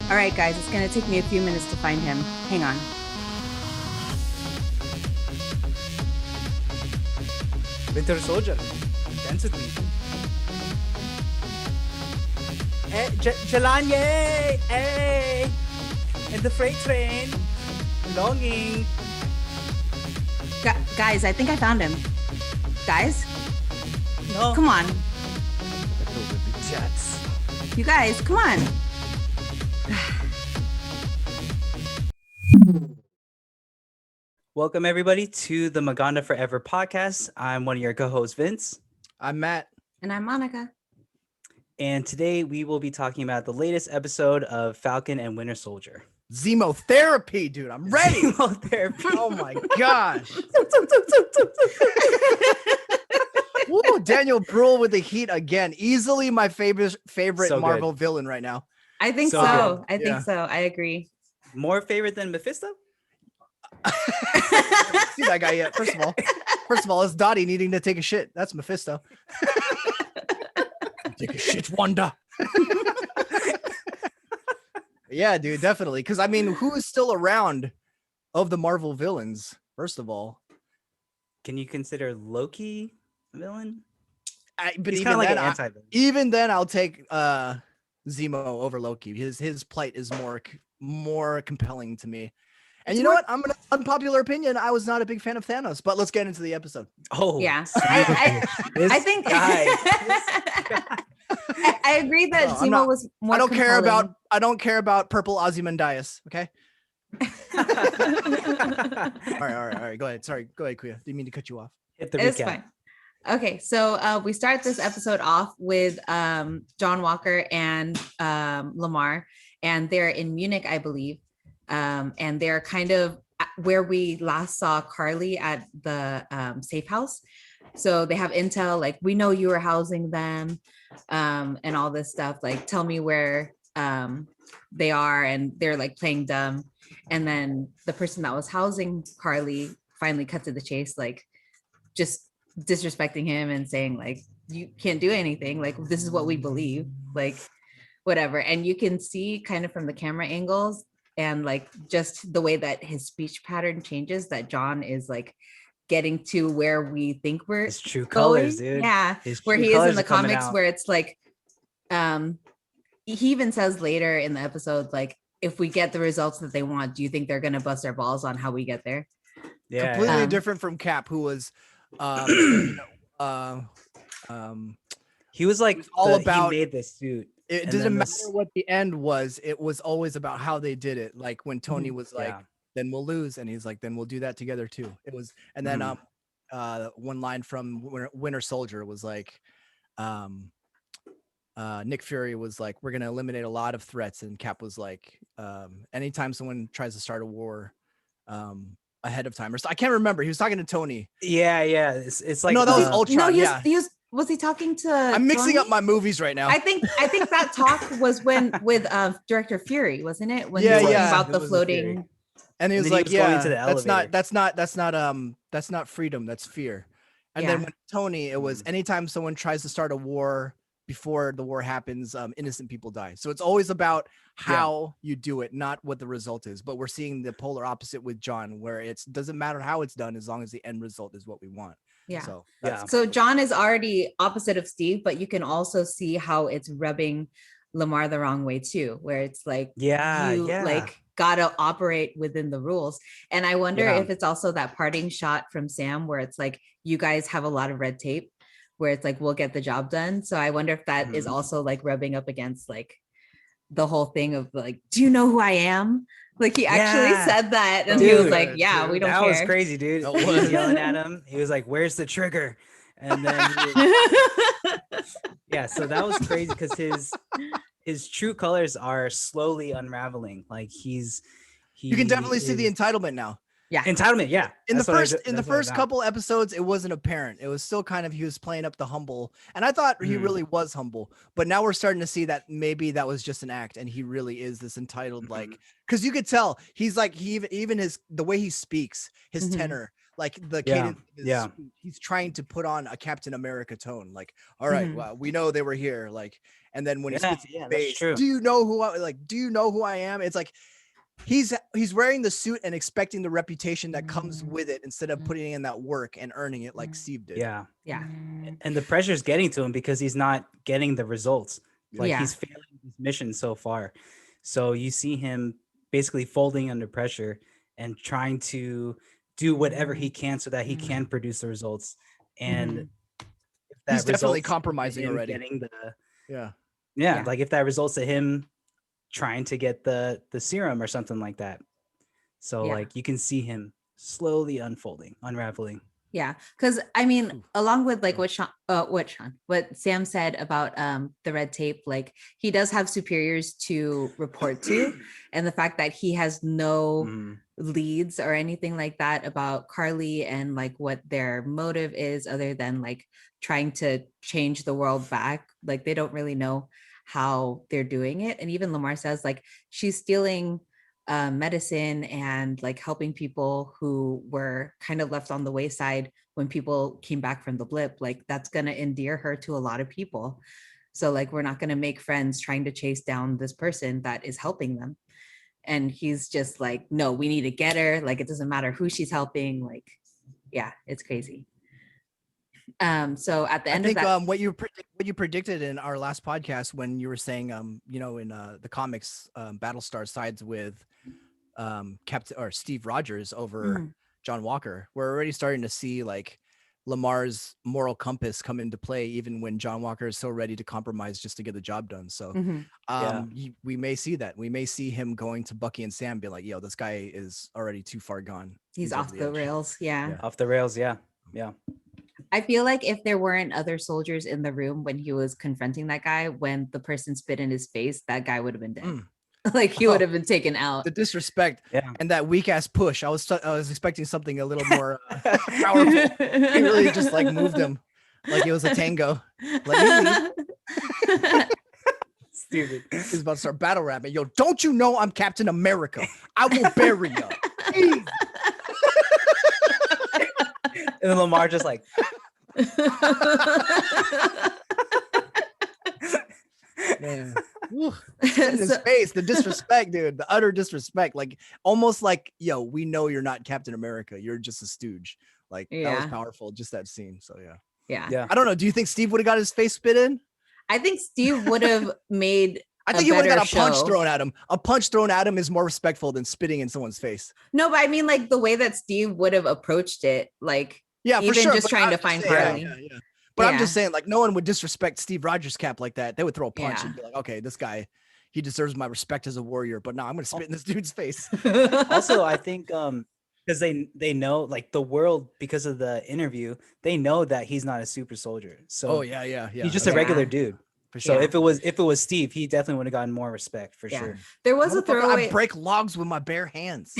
All right, guys, it's going to take me a few minutes to find him. Hang on. Winter Soldier, dance with me. Jelanye, hey! In the freight train, longing. Guys, I think I found him. Guys? No. Come on. Jets. You guys, come on. Welcome, everybody, to the Maganda Forever podcast. I'm one of your co-hosts, Vince. I'm Matt. And I'm Monica. And today we will be talking about the latest episode of Falcon and Winter Soldier. Zemo therapy, dude. I'm ready. Zemo therapy. Oh my gosh. Ooh, Daniel Bruhl with the heat again. Easily my favorite So Marvel villain right now. I think So so. I think so. I agree. More favorite than Mephisto? See that guy yet? First of all, it's Dottie needing to take a shit. That's Mephisto. Take a shit, Wanda. Yeah, dude, definitely. Because I mean, who is still around of the Marvel villains? First of all, Can you consider Loki a villain? but He's even kind of like then, an anti-villain. even then, I'll take Zemo over Loki. His plight is more compelling to me. And you know what? I'm an unpopular opinion. I was not a big fan of Thanos, but let's get into the episode. Oh, Yeah. This I think guy. I agree that No, Zemo was more I don't compelling. care about purple Ozymandias. Okay. All right. Go ahead. Sorry. Go ahead, Kuya. Didn't mean to cut you off. Hit the It's recap. fine. Okay, so we start this episode off with John Walker and Lamar, and they're in Munich, I believe. And they're kind of where we last saw Carly at the safe house. So they have intel, like, we know you were housing them, and all this stuff. Like, tell me where they are, and they're like playing dumb. And then the person that was housing Carly finally cut to the chase, like just disrespecting him and saying, like, you can't do anything. Like, this is what we believe, like, whatever. And you can see kind of from the camera angles and like just the way that his speech pattern changes, that John is like getting to where we think we're His true going. colors, dude. Yeah, His where true he is in colors the are coming comics, out. where it's like he even says later in the episode, like, if we get the results that they want, do you think they're gonna bust our balls on how we get there? Yeah, Completely yeah. different from Cap, who was, he was like all about- he made this suit. it And didn't then matter this- what the end was. It was always about how they did it. Like when Tony was like, Yeah. then we'll lose. And he's like, then we'll do that together too. It was, and then one line from Winter Soldier was like, Nick Fury was like, we're gonna eliminate a lot of threats, and Cap was like, anytime someone tries to start a war ahead of time, or so, I can't remember. He was talking to Tony. Yeah. It's like No, that was Ultron. No, yeah, was he talking to I'm mixing Tony? up my movies right now. I think that talk was with Director Fury, wasn't it? When Yeah, he was yeah. about It the was with floating. Fury. And he And was then he like, was going yeah, into the that's not freedom, that's fear. And then Yeah. when Tony, it was anytime someone tries to start a war, before the war happens, innocent people die. So it's always about how you do it, not what the result is. But we're seeing the polar opposite with John, where it doesn't matter how it's done as long as the end result is what we want. Yeah. So Yeah. So John is already opposite of Steve, but you can also see how it's rubbing Lamar the wrong way too, where it's like, Yeah, you yeah. like gotta operate within the rules. And I wonder Yeah. if it's also that parting shot from Sam where it's like, you guys have a lot of red tape, where it's like, we'll get the job done. So I wonder if that is also like rubbing up against like the whole thing of like, do you know who I am? Like, he actually Yeah. said that, and he was Dude, like, yeah, dude, we don't That care. was crazy, dude. That He was was. yelling at him. He was like, "Where's the trigger?" And then yeah, so that was crazy because his true colors are slowly unraveling. Like he you can definitely see the is- entitlement now. Yeah. entitlement. Yeah, In the That's what I first ju- in the that's what I first got. couple episodes, it wasn't apparent. It was still kind of, he was playing up the humble, and I thought he Mhm. really was humble. But now we're starting to see that maybe that was just an act, and he really is this entitled, like, because you could tell he's like, even the way he speaks, his Mhm. tenor, like the Yeah, cadence of his yeah. speech, he's trying to put on a Captain America tone, like, all right, Mhm. well, we know they were here, like, and then when he Yeah, spits in yeah, his that's face, true. do you know who I am? It's like he's wearing the suit and expecting the reputation that comes with it instead of putting in that work and earning it like Steve did. Yeah. Yeah. And the pressure's getting to him because he's not getting the results. Like Yeah. he's failing his mission so far. So you see him basically folding under pressure and trying to do whatever he can so that he can produce the results. And Mhm. if that He's definitely results in compromising him already. getting Yeah. Yeah. like if that results in him trying to get the serum or something like that. So Yeah. like you can see him slowly unraveling. Yeah, because I mean, Oof. along with like Yeah. what Sam said about the red tape, like he does have superiors to report to, and the fact that he has no Mhm. leads or anything like that about Carly and like what their motive is, other than like trying to change the world back. Like they don't really know how they're doing it, and even Lamar says like she's stealing medicine and like helping people who were kind of left on the wayside when people came back from the blip. Like that's going to endear her to a lot of people. So like we're not going to make friends trying to chase down this person that is helping them. And he's just like, no, we need to get her. Like it doesn't matter who she's helping. Like, yeah, it's crazy. So at the I end of think that, what you predicted in our last podcast when you were saying you know, in the comics, Battlestar sides with Captain or Steve Rogers over Mhm. John Walker. We're already starting to see like Lamar's moral compass come into play, even when John Walker is so ready to compromise just to get the job done. So Mhm. Yeah. we may see that. We may see him going to Bucky and Sam, be like, yo, this guy is already too far gone. He's over off the edge. rails. Yeah. Yeah. Off the rails, yeah. Yeah. I feel like if there weren't other soldiers in the room when he was confronting that guy, when the person spit in his face, that guy would have been dead. Mm. Like he would have been taken out. The disrespect Yeah. and that weak ass push. I was expecting something a little more powerful. He really just like moved him like it was a tango. Let me lead. Stupid. He's about to start battle rapping. Yo, don't you know I'm Captain America? I will bury you. Easy. And then Lamar just like Man. In his So- face, the disrespect, dude, the utter disrespect. Like almost like, yo, we know you're not Captain America. You're just a stooge. Like that was Yeah. powerful, just that scene. So yeah. yeah. yeah. I don't know. Do you think Steve would have got his face spit in? I think Steve would have made I a think he would have got a better punch show. thrown at him. A punch thrown at him is more respectful than spitting in someone's face. No, but I mean like the way that Steve would have approached it, like Yeah, for even sure. just but trying I'm to just find saying, Carly. Yeah. But I'm just Yeah. saying, like, no one would disrespect Steve Rogers' cap like that. They would throw a punch Yeah. and be like, okay, this guy, he deserves my respect as a warrior. But no, I'm gonna spit in this dude's face. Also, I think because they know like the world because of the interview, they know that he's not a super soldier. So Oh yeah. he's just Okay, a regular Yeah. dude. for So sure. Yeah. if it was Steve, he definitely would have gotten more respect for Yeah. sure. There was a Motherfucker, throwaway. I break logs with my bare hands.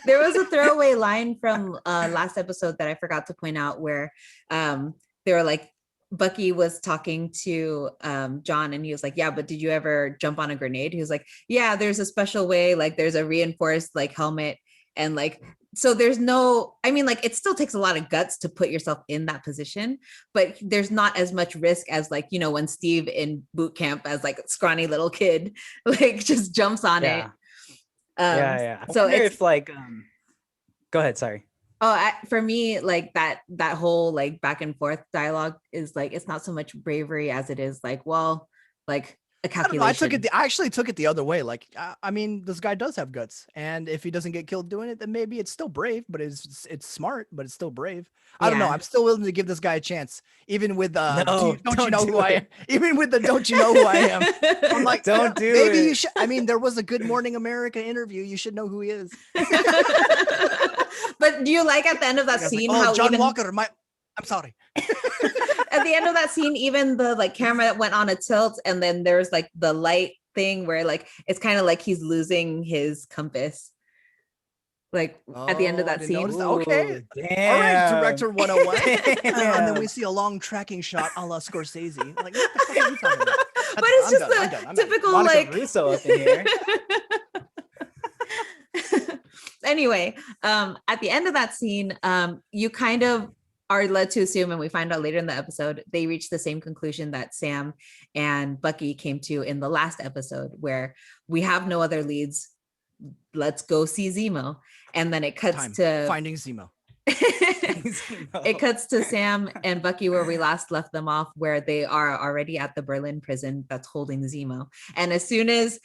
There was a throwaway line from last episode that I forgot to point out where they were like Bucky was talking to John and he was like, yeah, but did you ever jump on a grenade? He was like, yeah, there's a special way, like there's a reinforced like helmet and like so there's no, I mean, like it still takes a lot of guts to put yourself in that position, but there's not as much risk as like, you know, when Steve in boot camp as like a scrawny little kid, like just jumps on it. Yeah. I So wonder it's if like go ahead, sorry. for me, like that whole like back and forth dialogue is like it's not so much bravery as it is like, well, like a I don't know. calculation. I actually took it the other way. Like, I mean, this guy does have guts, and if he doesn't get killed doing it, then maybe it's still brave, but it's smart, but it's still brave. I don't know. Yeah. I'm still willing to give this guy a chance, even with No, don't you don't know do who I am? it. Even with the don't you know who I am? I'm like, Don't do maybe it. you should. I mean, there was a Good Morning America interview. You should know who he is. But do you like at the end of that I was like, scene oh, how John even Walker. I'm sorry. at the end of that scene, even the like camera that went on a tilt, and then there's like the light thing where like it's kind of like he's losing his compass. Like at the end of Oh, I that didn't scene. notice that. Okay. Ooh, damn. All right, Director 101. And then Damn. we see a long tracking shot a la Scorsese. Like, what the fuck are you talking about? But it's I'm just done, the I'm done. typical Monica like Russo up in here. anyway, at the end of that scene, you kind of are led to assume, and we find out later in the episode, they reach the same conclusion that Sam and Bucky came to in the last episode, where we have no other leads. Let's go see Zemo. And then it cuts to Finding Zemo. It cuts to Sam and Bucky where we last left them off, where they are already at the Berlin prison that's holding Zemo. And as soon as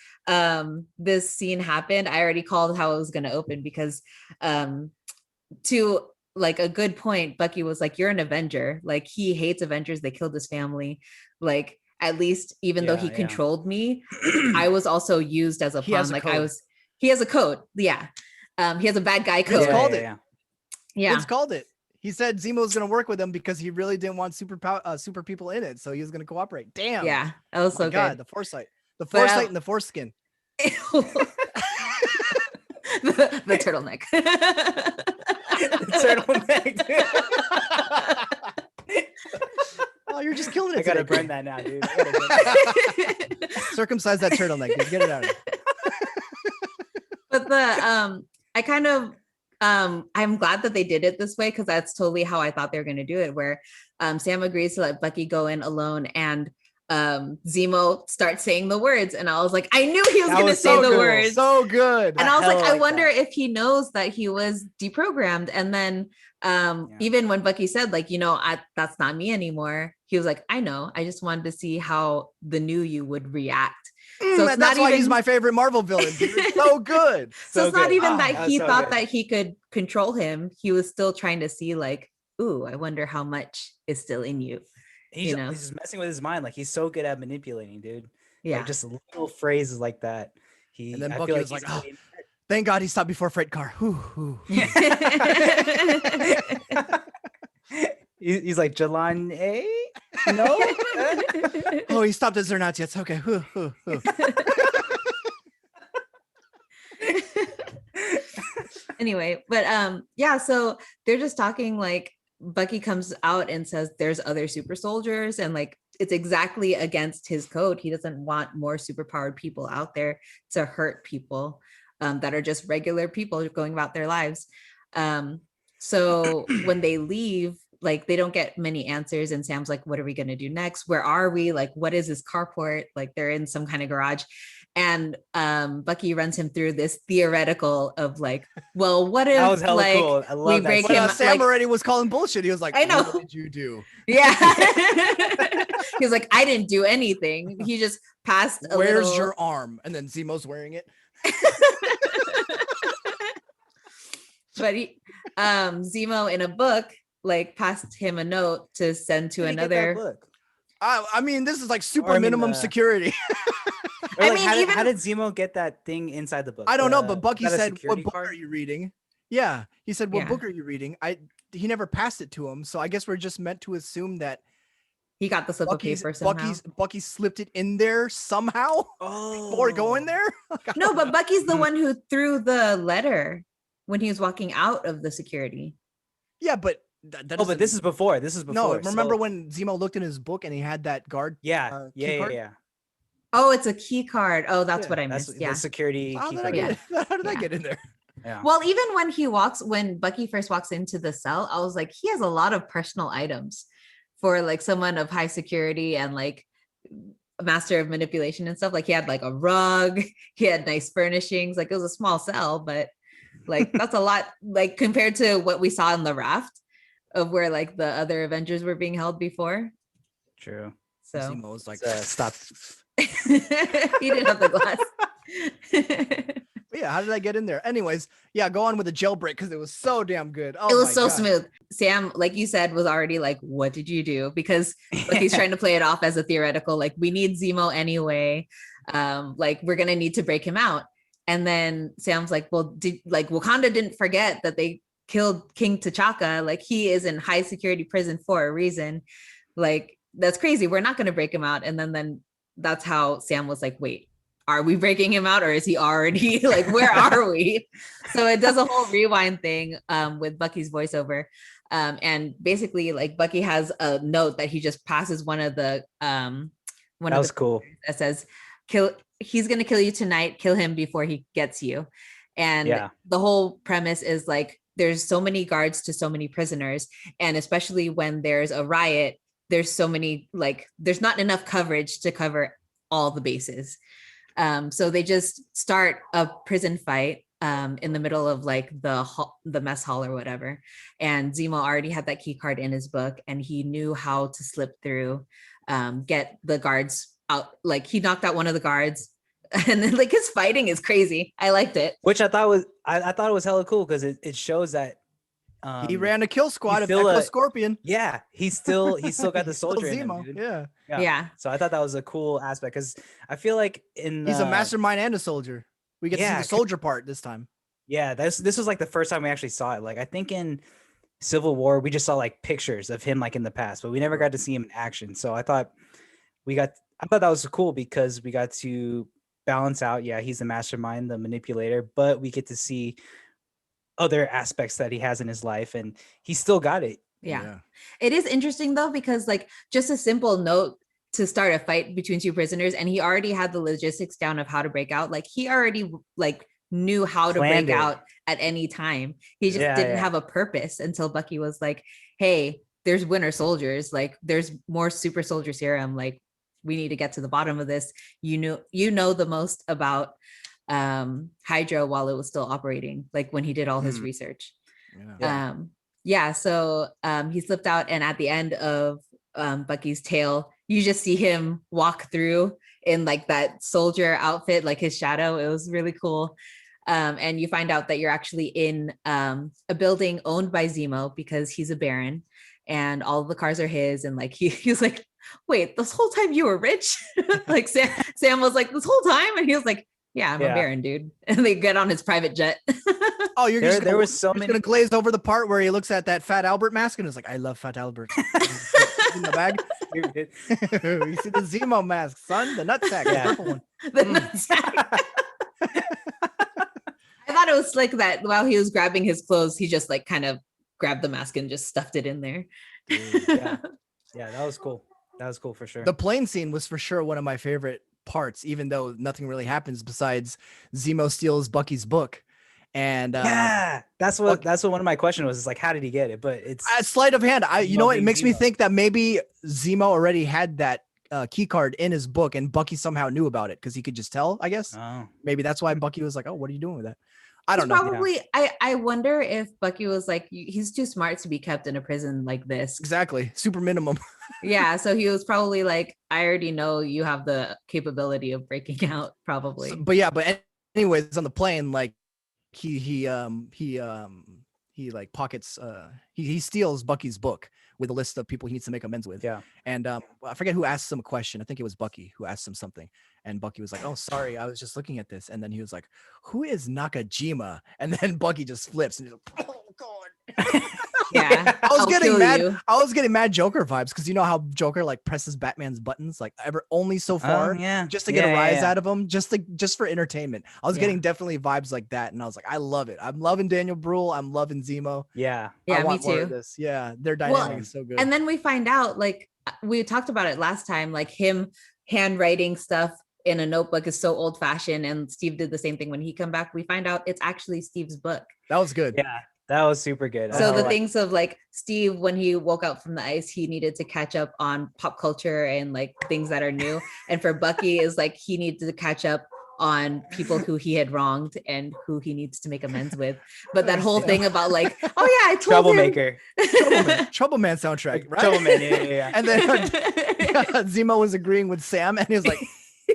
this scene happened, I already called how it was going to open, because to like a good point, Bucky was like, you're an Avenger. Like, he hates Avengers. They killed his family. Like, at least even though he controlled me, I was also used as a pawn. Like, he has a code. Yeah. He has a bad guy code. Vince called it. He said Zemo's going to work with him because he really didn't want super people in it. So he was going to cooperate. Damn. Yeah. That was so good. The foresight and the foreskin. the turtleneck. Oh, you're just killing it. I gotta burn that now, dude. Circumcise that turtleneck. Dude. Get it out. But I kind of I'm glad that they did it this way, because that's totally how I thought they were going to do it, where Sam agrees to let Bucky go in alone, and Zemo starts saying the words, and I was like, I knew he was going to say the words. So good. And I was like, I wonder if he knows that he was deprogrammed. And then even when Bucky said, like, that's not me anymore, he was like, I know, I just wanted to see how the new you would react. So that's why he's my favorite Marvel villain. He's so good. So it's not even that he thought that he could control him. He was still trying to see, like, ooh, I wonder how much is still in you. He's just messing with his mind. Like, he's so good at manipulating, dude. Yeah. Like, just little phrases like that. And then Bucky was like, oh, thank God he stopped before freight car. He's like, Jalan A? No? Oh, he stopped at Zernatz. Okay. Anyway, but so they're just talking, like, Bucky comes out and says there's other super soldiers, and like it's exactly against his code. He doesn't want more superpowered people out there to hurt people that are just regular people going about their lives. So when they leave, like, they don't get many answers, and Sam's like, what are we going to do next? Where are we? Like, what is this carport? Like, they're in some kind of garage. And Bucky runs him through this theoretical of like, well, what if, that was hella like, cool. I love we that. break But, him? Sam already was calling bullshit. He was like, I know. What did you do? Yeah. He was like, I didn't do anything. He just passed a Where's little... your arm? And then Zemo's wearing it. But Zemo in a book, like, passed him a note to send to another book. I mean, this is like super minimum security. Or like, how did Zemo get that thing inside the book? I don't know, but Bucky said, "What book card? are you reading?" Yeah, he said, "What book are you reading?" He never passed it to him, so I guess we're just meant to assume that he got the slip of paper somehow. Bucky slipped it in there somehow before going there. No, but Bucky's the one who threw the letter when he was walking out of the security. Yeah, but but this is before. No, remember when Zemo looked in his book and he had that guard? Yeah. Oh, it's a key card. Oh, that's what I missed. The security key card. How did I get in there? Yeah. Well, even when Bucky first walks into the cell, I was like, he has a lot of personal items for like someone of high security and like a master of manipulation and stuff. Like, he had like a rug, he had nice furnishings. Like, it was a small cell, but like that's a lot, like, compared to what we saw in the raft of where like the other Avengers were being held before. True. So Zemo was like, stop. He didn't have the glass. But yeah, how did I get in there? Anyways, yeah, go on with the jailbreak because it was so damn good. Oh, it was so smooth. Sam, like you said, was already like, what did you do? Because like, he's trying to play it off as a theoretical, like, we need Zemo anyway. Like, we're gonna need to break him out. And then Sam's like, well, Wakanda didn't forget that they killed King T'Chaka. Like, he is in high security prison for a reason. Like, that's crazy. We're not gonna break him out. And then that's how Sam was like, wait, are we breaking him out, or is he already like, where are we? So it does a whole rewind thing with Bucky's voiceover. And basically, like, Bucky has a note that he just passes one of the cool. That says, he's gonna kill you tonight, kill him before he gets you. And Yeah. the whole premise is like there's so many guards to so many prisoners, and especially when there's a riot, there's so many, like there's not enough coverage to cover all the bases. So they just start a prison fight in the middle of like the mess hall or whatever. And Zemo already had that key card in his book, and he knew how to slip through, get the guards out. Like he knocked out one of the guards, and then like his fighting is crazy. I liked it. Which I thought was I thought it was hella cool because it shows that He ran a kill squad of still Echo a- Scorpion. yeah, he's still got the Still soldier in him, Zemo. dude. Yeah. Yeah. So I thought that was a cool aspect because I feel like in He's a mastermind and a soldier. We get to see yeah, the soldier part this time. yeah, this was like the first time we actually saw it. Like I think in Civil War we just saw like pictures of him like in the past, but we never got to see him in action. So I thought that was cool because we got to balance out. Yeah, he's the mastermind, the manipulator, but we get to see other aspects that he has in his life, and he still got it. Yeah. It is interesting though, because like just a simple note to start a fight between two prisoners, and he already had the logistics down of how to break out. Like he already like knew how to Planned break it. out at any time. He just Yeah, didn't yeah. have a purpose until Bucky was like, hey, there's winter soldiers, like there's more super soldier serum, like we need to get to the bottom of this. You know the most about Hydra while it was still operating, like when he did all his research. So he slipped out, and at the end of Bucky's tale, you just see him walk through in like that soldier outfit, like his shadow. It was really cool. And you find out that you're actually in a building owned by Zemo because he's a baron, and all of the cars are his. And like he's like, wait, this whole time you were rich? Like Sam was like, this whole time, and he was like, yeah, I'm a baron, dude. And they get on his private jet. Oh, you're just there was so many. Gonna glaze over the part where he looks at that Fat Albert mask and is like, I love Fat Albert. In the bag. You see the Zemo mask, son, the nutsack, the purple one. The nutsack. I thought it was like that while he was grabbing his clothes, he just like kind of grabbed the mask and just stuffed it in there. Yeah, that was cool. That was cool for sure. The plane scene was for sure one of my favorite parts, even though nothing really happens besides Zemo steals Bucky's book. And that's what one of my questions was. Is like, how did he get it? But it's a sleight of hand. You know what? It makes me Zemo. think that maybe Zemo already had that key card in his book, and Bucky somehow knew about it because he could just tell. I guess maybe that's why Bucky was like, "Oh, what are you doing with that?" I don't know. Probably. I wonder if Bucky was like, he's too smart to be kept in a prison like this. Exactly, super minimum. Yeah, so he was probably like, I already know you have the capability of breaking out, probably. But anyways, on the plane, like he like pockets he steals Bucky's book with a list of people he needs to make amends with. Yeah. And I forget who asked him a question. I think it was Bucky who asked him something. And Bucky was like, "Oh, sorry, I was just looking at this." And then he was like, "Who is Nakajima?" And then Bucky just flips and he's like, "Oh God." Yeah. I was getting mad. You. I was getting mad Joker vibes because you know how Joker like presses Batman's buttons like only so far, just to get a rise out of him, just for entertainment. I was getting definitely vibes like that, and I was like, I love it. I'm loving Daniel Bruhl. I'm loving Zemo. Yeah, me too. This. Yeah, their dynamic is so good. And then we find out, like we talked about it last time, like him handwriting stuff in a notebook is so old fashioned, and Steve did the same thing when he come back. We find out it's actually Steve's book. That was good. Yeah. That was super good. So the things of like Steve, when he woke up from the ice, he needed to catch up on pop culture and like things that are new. And for Bucky is like, he needs to catch up on people who he had wronged and who he needs to make amends with. But that whole thing about like, oh yeah, I told Troublemaker. Trouble Man soundtrack, right? Trouble Man, yeah. And then Zemo was agreeing with Sam and he was like,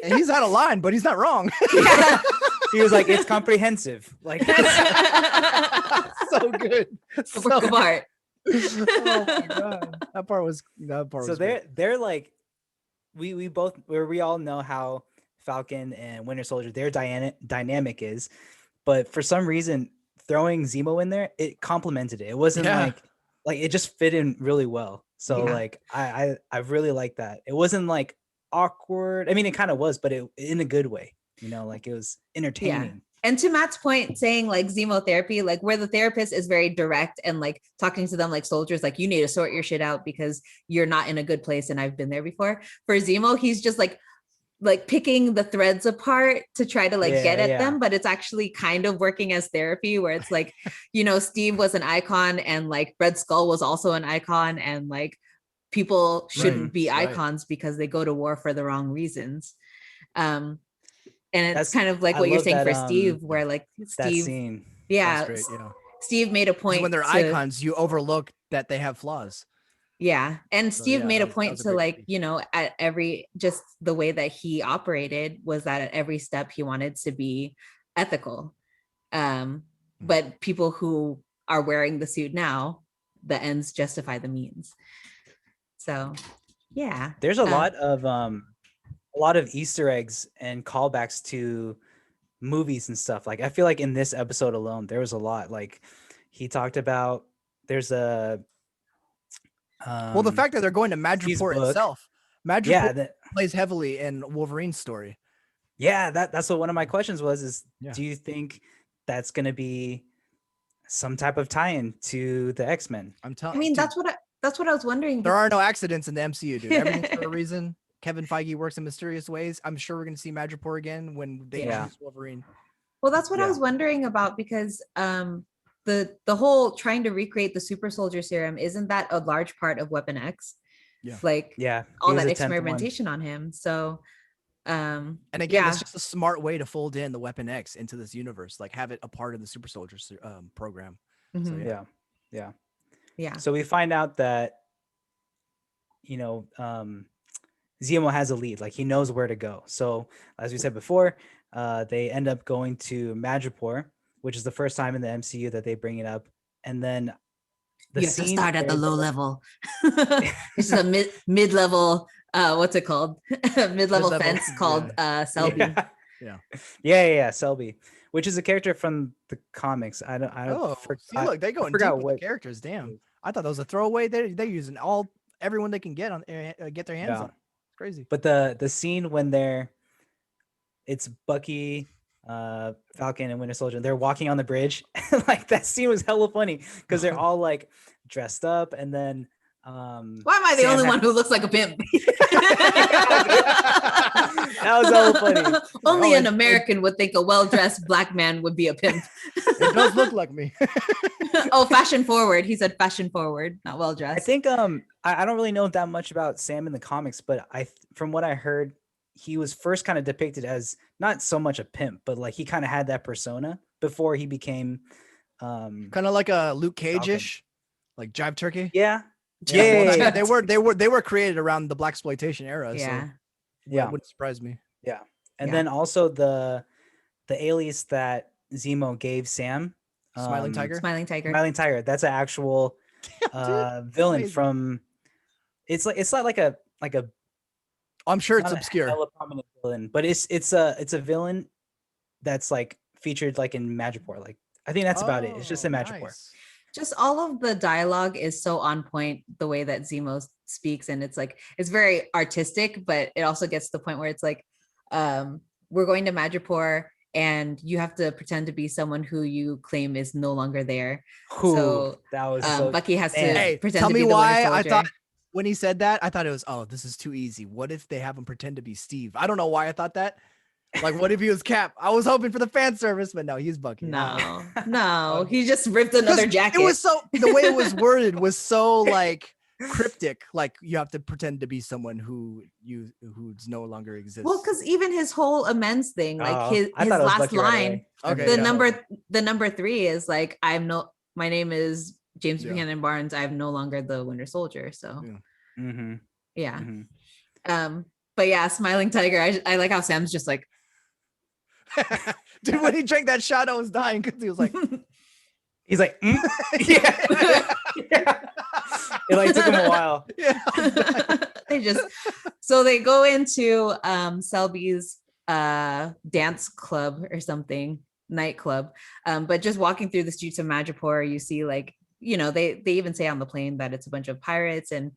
and he's out of line, but he's not wrong. Yeah. He was like, it's comprehensive. Like so good. So part. Oh my God. That part was so they're like we all know how Falcon and Winter Soldier their dynamic is, but for some reason throwing Zemo in there, it complemented it. It wasn't like it just fit in really well. So like I really like that. It wasn't like awkward. I mean, it kind of was, but it in a good way. You know, like it was entertaining. Yeah. And to Matt's point, saying like Zemo therapy, like where the therapist is very direct and like talking to them like soldiers, like you need to sort your shit out because you're not in a good place and I've been there before. For Zemo, he's just like like picking the threads apart to try to like get at Yeah. them, but it's actually kind of working as therapy where it's like, Steve was an icon and like Red Skull was also an icon, and like people shouldn't be right. icons because they go to war for the wrong reasons. And it's That's- kind of like I what you're love saying that, for Steve, where like that Steve, scene. yeah, That's great, yeah. Steve made a 'Cause point when they're to, icons, you overlook that they have flaws. yeah, and So, Steve yeah, made that a was point a to great like, speech. at every, just the way that he operated was that at every step he wanted to be ethical. But people who are wearing the suit now, the ends justify the means. So yeah. There's a lot of Easter eggs and callbacks to movies and stuff. Like I feel like in this episode alone, there was a lot. Like he talked about there's a Well, the fact that they're going to Steve's Madripoor book. itself, Madripoor Yeah, plays heavily in Wolverine's story. yeah, that's what one of my questions was is Yeah. do you think that's gonna be some type of tie-in to the X-Men? I'm telling. I mean, dude, that's what I was wondering. there are no accidents in the MCU, dude. Everything's for a reason. Kevin Feige works in mysterious ways. I'm sure we're going to see Madripoor again when they Yeah. introduce Wolverine. Well, that's what I Yeah. was wondering about, because the whole trying to recreate the super soldier serum, isn't that a large part of Weapon X? Yeah. Like Yeah, he all was that the 10th one. experimentation on him. So And again, yeah. it's just a smart way to fold in the Weapon X into this universe, like have it a part of the super soldier program. So Mhm. Yeah. Yeah. So we find out that Zemo has a lead, like he knows where to go. So as we said before, they end up going to Madripoor, which is the first time in the MCU that they bring it up. And then you have to start at the low level. This is a mid-level, what's it called? Mid-level fence called Selby. Yeah, Selby, which is a character from the comics. I don't see, look, they going deep with the characters. Damn, I thought that was a throwaway. They're using everyone they can get their hands on. It's crazy. But the scene when it's Bucky, Falcon, and Winter Soldier, and they're walking on the bridge, like that scene was hella funny because they're all like dressed up, and then why am I the only one who looks like a pimp? That was hella funny. Only an American would think a well-dressed black man would be a pimp. It does look like me. Oh, fashion forward. He said fashion forward, not well-dressed. I think I don't really know that much about Sam in the comics, but from what I heard, he was first kind of depicted as not so much a pimp, but like he kind of had that persona before he became kind of like a Luke Cage-ish, like Jive Turkey. Yeah. They were created around the blaxploitation era. Yeah. So it wouldn't surprise me. Yeah. And then also the alias that Zemo gave Sam, Smiling Tiger. Smiling Tiger. That's an actual villain from. It's not like a. I'm sure it's obscure. A prominent villain, but it's a villain that's like featured like in Madripoor. Like I think that's about it. It's just in Madripoor. Nice. Just all of the dialogue is so on point, the way that Zemo speaks, and it's like it's very artistic, but it also gets to the point where it's like we're going to Madripoor and you have to pretend to be someone who you claim is no longer there. So that was Bucky has to pretend tell to be me the why Winter I Soldier. thought when he said that, I thought it was, this is too easy. What if they have him pretend to be Steve? I don't know why I thought that. Like, what if he was Cap? I was hoping for the fan service, but no, he's Bucky. No, he just ripped another jacket. It was so, the way it was worded was so like cryptic. Like you have to pretend to be someone who's no longer exists. Well, because even his whole amends thing, like his last line, the number 3 is like, my name is James Buchanan Barnes. I'm no longer the Winter Soldier. So but yeah, Smiling Tiger. I like how Sam's just like, dude, when he drank that shot, I was dying because he was like, he's like, yeah. It like took him a while. They go into Selby's dance club or something, nightclub. But just walking through the streets of Madripoor, you see like, they even say on the plane that it's a bunch of pirates and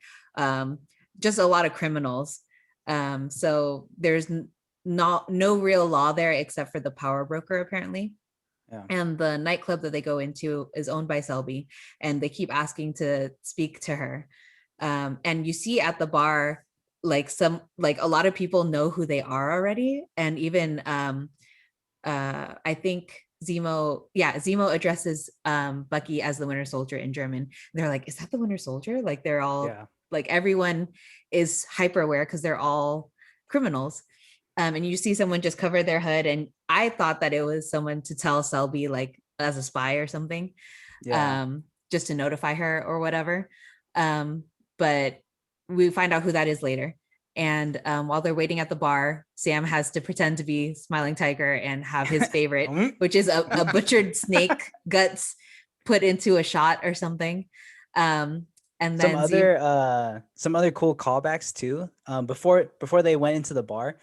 just a lot of criminals. So there's no real law there except for the power broker apparently. And the nightclub that they go into is owned by Selby, and they keep asking to speak to her. And you see at the bar a lot of people know who they are already, and even I think Zemo addresses Bucky as the Winter Soldier in German. They're like, is that the Winter Soldier? Like they're all like everyone is hyper aware because they're all criminals. And you see someone just cover their hood, and I thought that it was someone to tell Selby like as a spy or something, just to notify her or whatever. But we find out who that is later. And while they're waiting at the bar, Sam has to pretend to be Smiling Tiger and have his favorite, which is a butchered snake guts put into a shot or something. And then some other cool callbacks too. Before they went into the bar,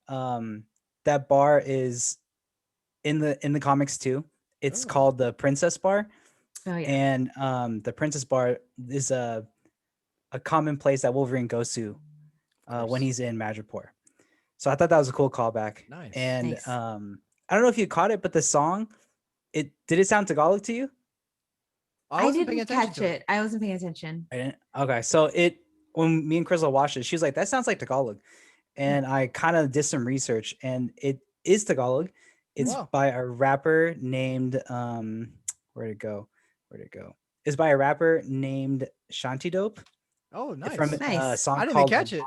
that bar is in the comics too. It's called the Princess Bar. Oh yeah. And the Princess Bar is a common place that Wolverine goes to when he's in Madripoor. So I thought that was a cool callback. Nice. And Nice. I don't know if you caught it, but the song, did it sound Tagalog to you? I didn't catch it. I wasn't paying attention. I didn't. Okay, so when me and Crystal watched it, she was like, "That sounds like Tagalog," and I kind of did some research, and it is Tagalog. It's by a rapper named where'd it go? It's by a rapper named Shanty Dope. Oh, nice. From a song I didn't called catch it.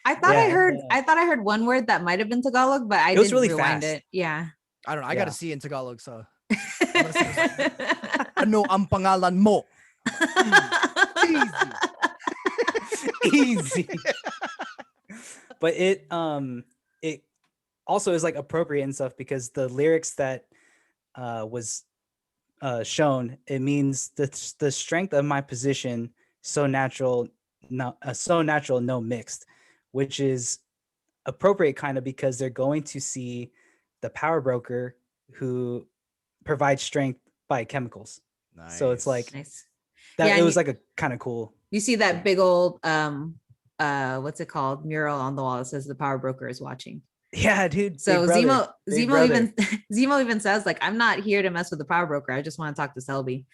I thought I heard one word that might have been Tagalog, but I didn't really rewind it. Yeah. I don't know. I got to see it in Tagalog, so. Ano ang pangalan mo? Easy. But it also is like appropriate and stuff because the lyrics that was shown, it means the strength of my position so natural, no mixed, which is appropriate kind of because they're going to see the power broker who provides strength by chemicals. Nice. So it's like that. It was like a kind of cool. You see that big old what's it called, mural on the wall that says the power broker is watching. Yeah, dude. So Zemo even says like, I'm not here to mess with the power broker. I just want to talk to Selby,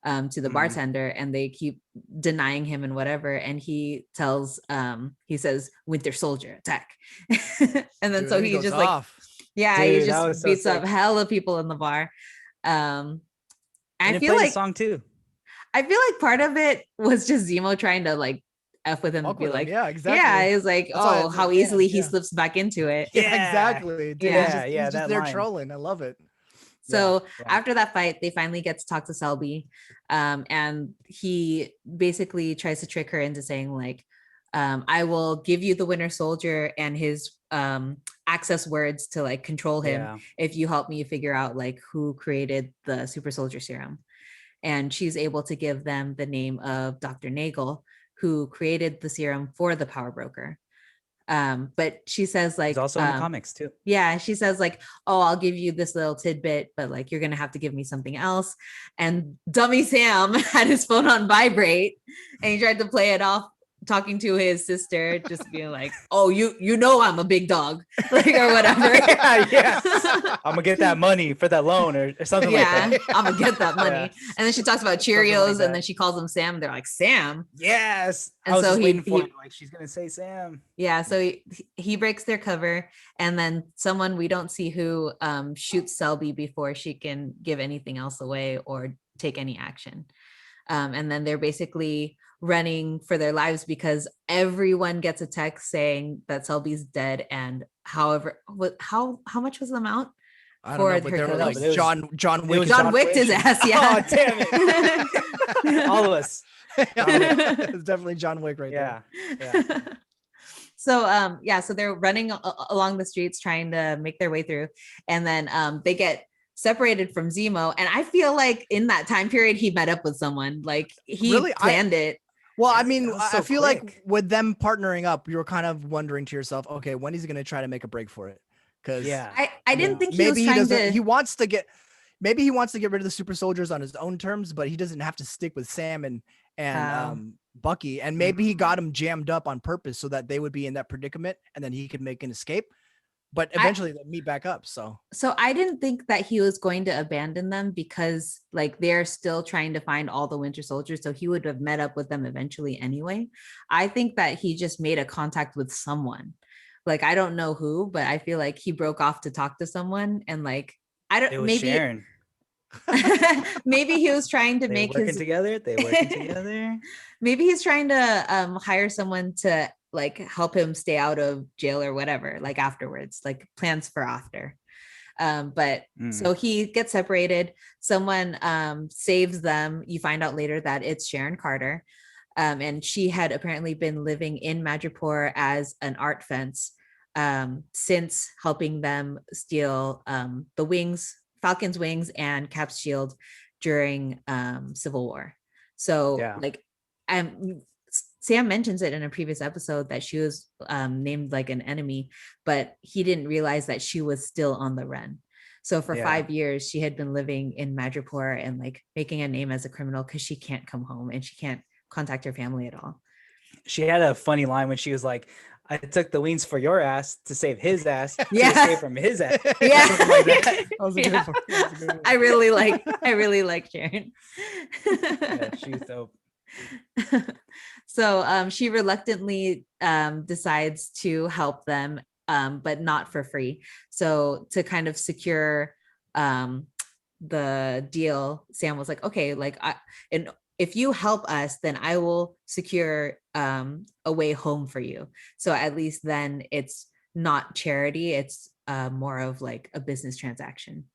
to the bartender, and they keep denying him and whatever. And he tells, he says, Winter Soldier, attack. And then he just like, off. Yeah, dude, he just beats up hella people in the bar. And I feel like the song too. I feel like part of it was just Zemo trying to like F with him and be like, yeah, exactly. Yeah, it was like, how easily he slips back into it. Yeah, exactly. Dude, he's just there trolling. I love it. So after that fight, they finally get to talk to Selby. And he basically tries to trick her into saying like, I will give you the Winter Soldier and his access words to like control him if you help me figure out like who created the super soldier serum. And she's able to give them the name of Dr. Nagel, who created the serum for the power broker. But she says like, he's also in the comics too. Yeah, she says like, oh, I'll give you this little tidbit, but like you're gonna have to give me something else. And dummy Sam had his phone on vibrate, and he tried to play it off, talking to his sister, just being like, oh, you know I'm a big dog, like, or whatever. Yeah. I'm gonna get that money for that loan or something like that. I'm gonna get that money. And then she talks about Cheerios, and then she calls him Sam. They're like, Sam. Yes. And so he like she's gonna say Sam. Yeah, so he breaks their cover, and then someone, we don't see who, shoots Selby before she can give anything else away or take any action. And then they're basically running for their lives because everyone gets a text saying that Selby's dead. And however, how much was the amount? I don't know, but they were like John Wick. John Wicked his ass. Yeah. Oh, damn it. All of us. It's definitely John Wick right there. Yeah. So so they're running along the streets trying to make their way through, and then they get separated from Zemo, and I feel like in that time period he met up with someone, like he really planned it. Well, I mean, I feel like with them partnering up, you were kind of wondering to yourself, okay, when is he going to try to make a break for it? Because I didn't think he was trying to. He wants to get rid of the super soldiers on his own terms, but he doesn't have to stick with Sam and Bucky, and maybe he got him jammed up on purpose so that they would be in that predicament, and then he could make an escape. but eventually they meet back up. So I didn't think that he was going to abandon them because like they're still trying to find all the Winter Soldiers. So he would have met up with them eventually anyway. I think that he just made a contact with someone. Like I don't know who, but I feel like he broke off to talk to someone and like I It don't was maybe Sharon. maybe he was trying to They make working his together. They working together. maybe he's trying to hire someone to like help him stay out of jail or whatever, like afterwards, like plans for after. But so he gets separated. Someone saves them. You find out later that it's Sharon Carter. And she had apparently been living in Madripoor as an art fence since helping them steal the wings, Falcon's wings and Cap's shield during Civil War. So Yeah. like Sam mentions it in a previous episode that she was named like an enemy, but he didn't realize that she was still on the run. So for 5 years, she had been living in Madripoor and like making a name as a criminal because she can't come home and she can't contact her family at all. She had a funny line when she was like, I took the wings for your ass to save his ass to Yeah. escape from his ass. Yeah. Something like that. that was a good Yeah. one. That was a good one. I really like Sharon. Yeah, she's dope. So she reluctantly decides to help them, but not for free. So to kind of secure the deal, Sam was like, okay, like and if you help us, then I will secure a way home for you. So at least then it's not charity, it's more of like a business transaction.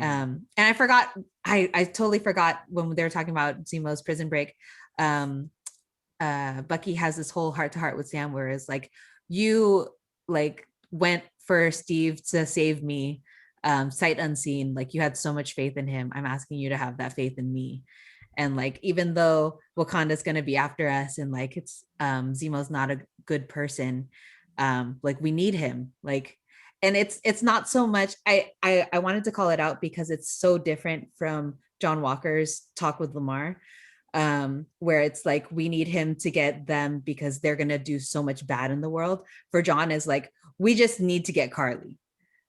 And I forgot, I totally forgot when they were talking about Zemo's prison break. Bucky has this whole heart-to-heart with Sam where it's like, you like went for Steve to save me sight unseen, like you had so much faith in him, I'm asking you to have that faith in me. And like even though Wakanda's going to be after us and like it's Zemo's not a good person, like we need him, like. And it's not so much, I wanted to call it out because it's so different from John Walker's talk with Lamar, where it's like we need him to get them because they're gonna do so much bad in the world. For John is like, we just need to get Carly.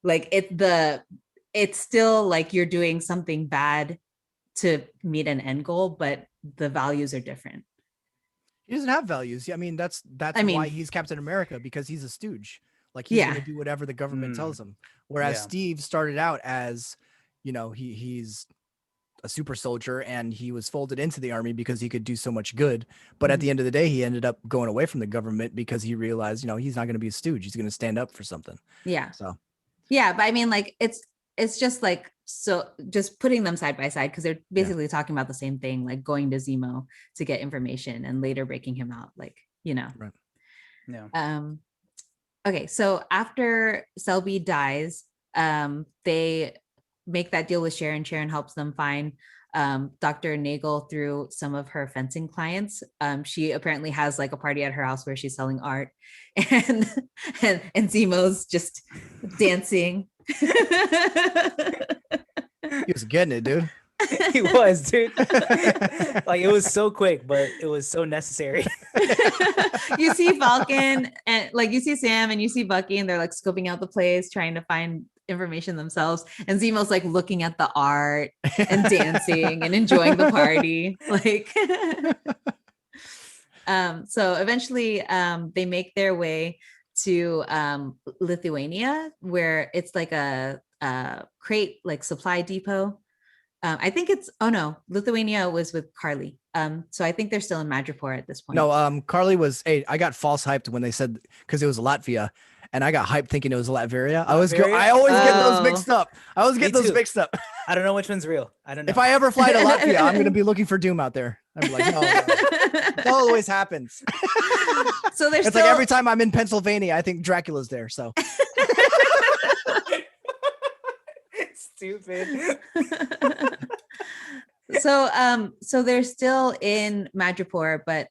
Like it's still like you're doing something bad to meet an end goal, but the values are different. He doesn't have values. I mean, that's why he's Captain America, because he's a stooge. Like he's gonna do whatever the government tells him. Whereas Steve started out as, you know, he's a super soldier and he was folded into the army because he could do so much good. But at the end of the day, he ended up going away from the government because he realized, you know, he's not going to be a stooge. He's going to stand up for something. Yeah. So yeah, but I mean, like it's just like, so just putting them side by side because they're basically talking about the same thing, like going to Zemo to get information and later breaking him out, like, you know. Right. Yeah. Okay, so after Selby dies, they make that deal with Sharon. Sharon helps them find Dr. Nagel through some of her fencing clients. She apparently has like a party at her house where she's selling art, and Zemo's just dancing. He was getting it, dude. He was, dude. Like it was so quick, but it was so necessary. You see Falcon and like you see Sam and you see Bucky and they're like scoping out the place, trying to find information themselves. And Zemo's like looking at the art and dancing and enjoying the party. Like, so eventually they make their way to Lithuania, where it's like a crate, like supply depot. I think it's, oh no, Lithuania was with Carly. So I think they're still in Madripoor at this point. No, Carly was, hey, I got false hyped when they said, because it was Latvia, and I got hyped thinking it was Latveria. I always get those mixed up. I always get those mixed up. I don't know which one's real. I don't know. If I ever fly to Latvia, I'm gonna be looking for Doom out there. I'm like, no. It always happens. So there's it's like every time I'm in Pennsylvania, I think Dracula's there. So stupid. So they're still in Madripoor, but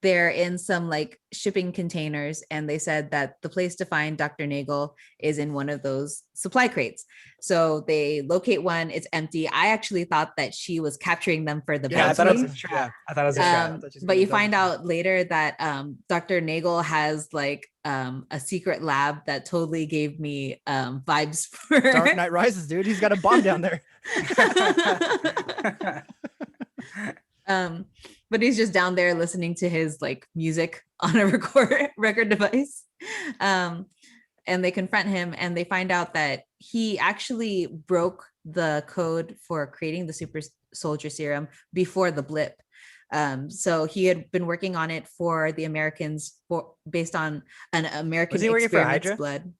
they're in some like shipping containers, and they said that the place to find Dr. Nagel is in one of those supply crates. So they locate one, it's empty. I actually thought that she was capturing them for the Yeah, I bounty. thought it was a trap. Yeah. I thought it was a trap. But you find out later that Dr. Nagel has like a secret lab that totally gave me vibes for Dark Knight Rises, dude. He's got a bomb down there. But he's just down there listening to his like music on a record device. And they confront him, and they find out that he actually broke the code for creating the super soldier serum before the blip. So he had been working on it for the Americans based on an American Was he working for Hydra? blood.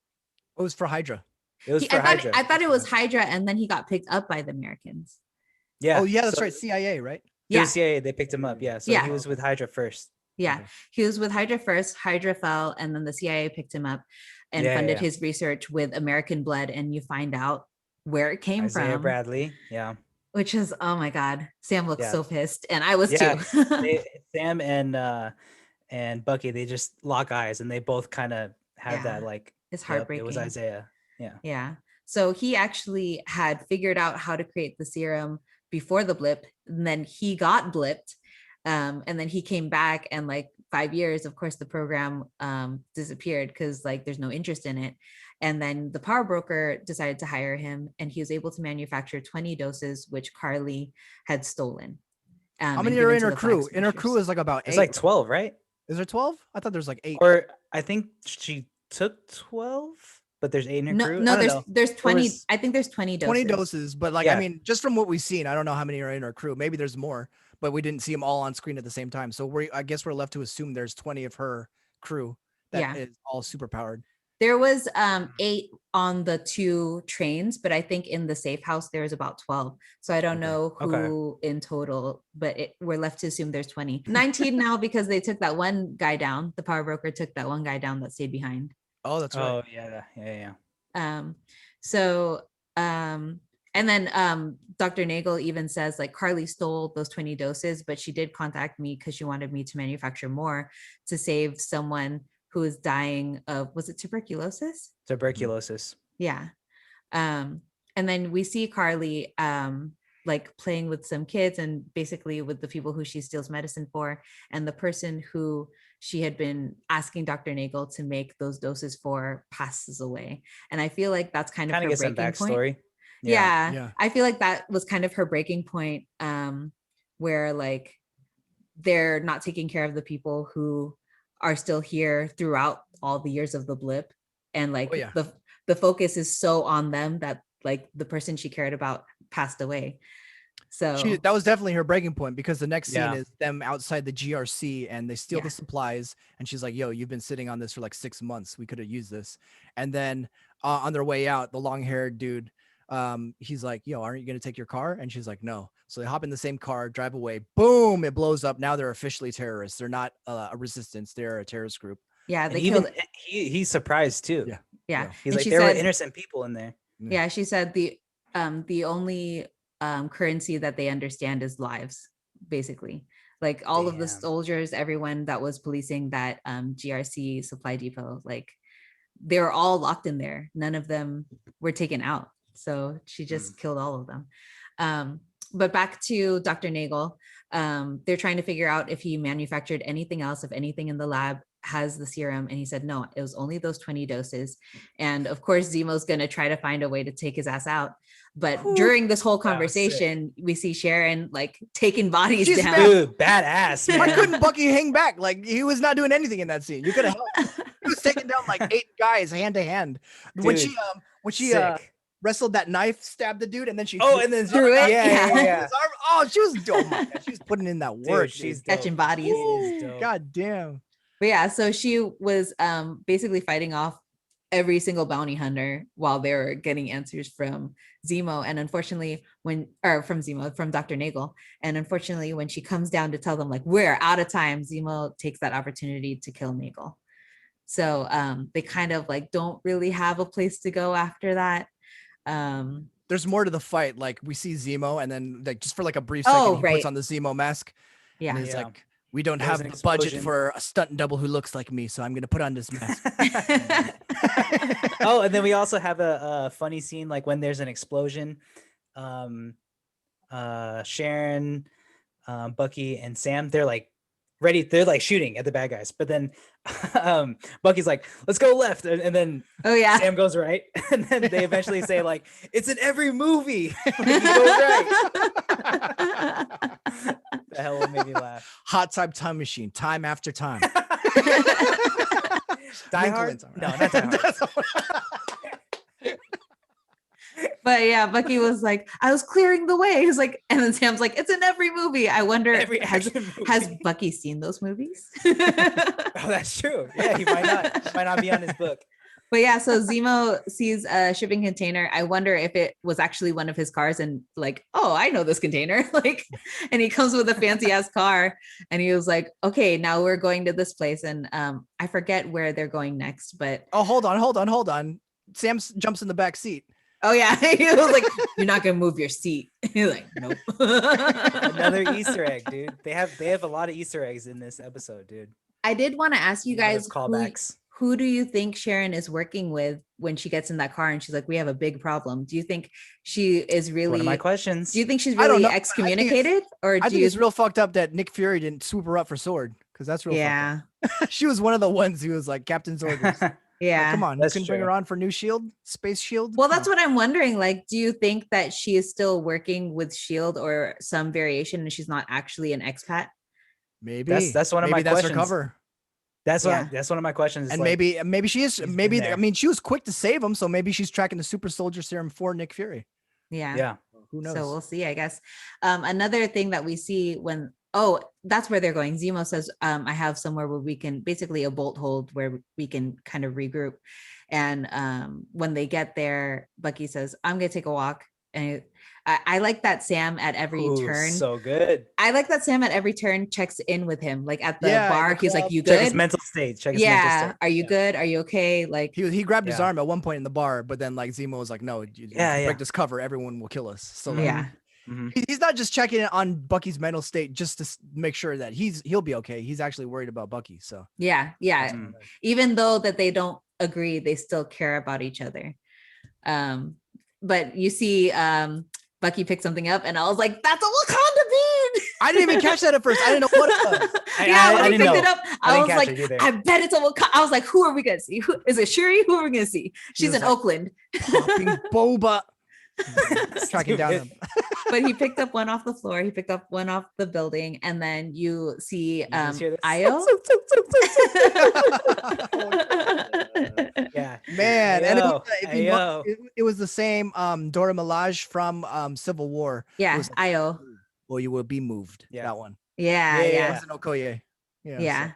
It was for Hydra. It was for Hydra. I thought it was Hydra, and then he got picked up by the Americans. Yeah. Oh yeah, that's so right. CIA, right? Yeah. CIA, they picked him up. Yeah. So Yeah. he was with Hydra first. Yeah. Okay. He was with Hydra first. Hydra fell, and then the CIA picked him up and funded his research with American blood. And you find out where it came Isaiah from. Bradley. Yeah. Which is, oh my God, Sam looks Yeah. so pissed, and I was Yeah. too. Sam and Bucky, they just lock eyes, and they both kind of have that like. It's Yep, heartbreaking. it was Isaiah. Yeah. Yeah. So he actually had figured out how to create the serum before the blip, and then he got blipped. And then he came back, and like 5 years, of course, the program disappeared because like there's no interest in it. And then the power broker decided to hire him, and he was able to manufacture 20 doses, which Carly had stolen. How many are in her crew? In her crew is like about 8. It's like 12, right? Is there 12? I thought there's like 8. Or I think she took 12, but there's 8 in her crew. No, there's 20. was- I think there's 20 doses. 20 doses, but like Yeah. I mean, just from what we've seen, I don't know how many are in our crew. Maybe there's more, but we didn't see them all on screen at the same time. So I guess we're left to assume there's 20 of her crew that is all super powered. There was 8 on the 2 trains, but I think in the safe house there was about 12. So I don't know who in total, but we're left to assume there's 20. 19 now because they took that one guy down. The power broker took that one guy down that stayed behind. Oh, that's right. Oh yeah. And then Dr. Nagel even says like Carly stole those 20 doses, but she did contact me because she wanted me to manufacture more to save someone who is dying of, was it tuberculosis? Tuberculosis. Yeah. And then we see Carly like playing with some kids, and basically with the people who she steals medicine for, and the person who she had been asking Dr. Nagel to make those doses for passes away. And I feel like that's kind of her Get some breaking point. backstory. Yeah. I feel like that was kind of her breaking point, where like they're not taking care of the people who are still here throughout all the years of the blip, and like the focus is so on them that like the person she cared about passed away. So that was definitely her breaking point, because the next scene is them outside the GRC, and they steal the supplies, and she's like, yo, you've been sitting on this for like 6 months, we could have used this. And then on their way out, the long-haired dude, he's like, yo, aren't you gonna take your car? And she's like, no. So they hop in the same car, drive away, boom, it blows up. Now they're officially terrorists. They're not a resistance, they're a terrorist group. Yeah, they even killed. he's surprised too. Yeah. He's And like, she there were said- innocent people in there. Yeah, she said the only currency that they understand is lives, basically. Like all of the soldiers, everyone that was policing that GRC supply depot, like they were all locked in there. None of them were taken out. So she just killed all of them. But back to Dr. Nagel, they're trying to figure out if he manufactured anything else, if anything in the lab has the serum. And he said, no, it was only those 20 doses. And of course, Zemo's going to try to find a way to take his ass out. But during this whole conversation, we see Sharon like taking bodies down. Dude, badass, man. Why couldn't Bucky hang back? Like, he was not doing anything in that scene. You could have helped. He was taking down like 8 guys hand to hand. When she wrestled that knife, stabbed the dude, and then she and then threw it. Yeah. Oh, she was dope. Oh my God, she was putting in that work. Dude, she's catching bodies. God damn. But yeah, so she was basically fighting off every single bounty hunter while they were getting answers from Zemo. And unfortunately, from Dr. Nagel. And unfortunately, when she comes down to tell them like, we're out of time, Zemo takes that opportunity to kill Nagel. So they kind of like don't really have a place to go after that. There's more to the fight. Like we see Zemo, and then like just for like a brief second, he puts on the Zemo mask. Yeah. And he's like, We don't There have was an the budget explosion. for a stunt double who looks like me, so I'm gonna put on this mask. Oh, and then we also have a funny scene like when there's an explosion. Sharon, Bucky, and Sam, they're like ready. They're like shooting at the bad guys, but then Bucky's like, "Let's go left," and then Oh yeah. Sam goes right, and then they eventually say like, "It's in every movie." Like, you go right. The hell made me laugh. Hot time machine, time after time. Die Wrinkle Hard? in time. No, not Die Hard. But yeah, Bucky was like, I was clearing the way. He's like, and then Sam's like, it's in every movie. I wonder, Every has action movie. has Bucky seen those movies? Oh, that's true. Yeah, he might not. It might not be on his book. But yeah, so Zemo sees a shipping container. I wonder if it was actually one of his cars and like, oh, I know this container. Like, and he comes with a fancy ass car and he was like, okay, now we're going to this place. And I forget where they're going next, but Oh, hold on. Sam jumps in the back seat. oh yeah, he was like, you're not gonna move your seat. He's like, nope. Another Easter egg, dude. They have a lot of Easter eggs in this episode, dude. I did want to ask you A lot of guys callbacks. who do you think Sharon is working with when she gets in that car and she's like, we have a big problem? Do you think she is really One of my questions. do you think she's I don't really know. I think excommunicated? Or I do think you it's real fucked up that Nick Fury didn't swoop her up for Sword, because that's real yeah. fucked up. She was one of the ones who was like Captain's orders. Yeah. Like, come on, That's you can bring true. her on for new shield, space shield. Well, Come that's on. what I'm wondering. Like, do you think that she is still working with Shield or some variation and she's not actually an expat? Maybe that's one of my maybe that's her questions. cover. That's Yeah. that's one of my questions. And like, maybe she is. he's been Maybe there. I mean, she was quick to save him, so maybe she's tracking the super soldier serum for Nick Fury. Yeah. yeah. Who knows? So we'll see, I guess. Another thing that we see when, oh, that's where they're going. Zemo says, I have somewhere where we can basically a bolt hold where we can kind of regroup. And when they get there, Bucky says, I'm going to take a walk. And I like that Sam at every Ooh, turn. so good. I like that Sam at every turn checks in with him. Like at the Yeah, in bar, the he's like, club. you Check his good? mental state. Check his mental Yeah. state. Are you Yeah. good? Are you okay? Like, He grabbed his Yeah. arm at one point in the bar, but then like Zemo was like, "No, you Yeah, break yeah. this cover, everyone will kill us." So like, yeah. Mhm. he's not just checking it on Bucky's mental state just to make sure that he'll be okay. He's actually worried about Bucky. So Yeah. Yeah. Mm. Even though that they don't agree, they still care about each other. But you see Bucky pick something up and I was like, that's a Wakanda bean. I didn't even catch that at first. I didn't know what it was. Yeah, I when he didn't picked know. it up, I I didn't was catch like, it either. I bet it's a Wakanda. I was like, who are we gonna see? Who is it? Shuri? Who are we gonna see? She's was in like- Oakland. Popping boba. Tracking down Stupid. him. But he picked up one off the floor. He picked up one off the building, and then you see You just hear this? Io. Yeah. Man, and Ayo, if you know, ayo. it was the same Dora Milaje from Civil War. It Yeah, was like, Io. well, you will be moved. Yeah. That one. Yeah, Yeah, yeah, It was an Okoye. yeah. so-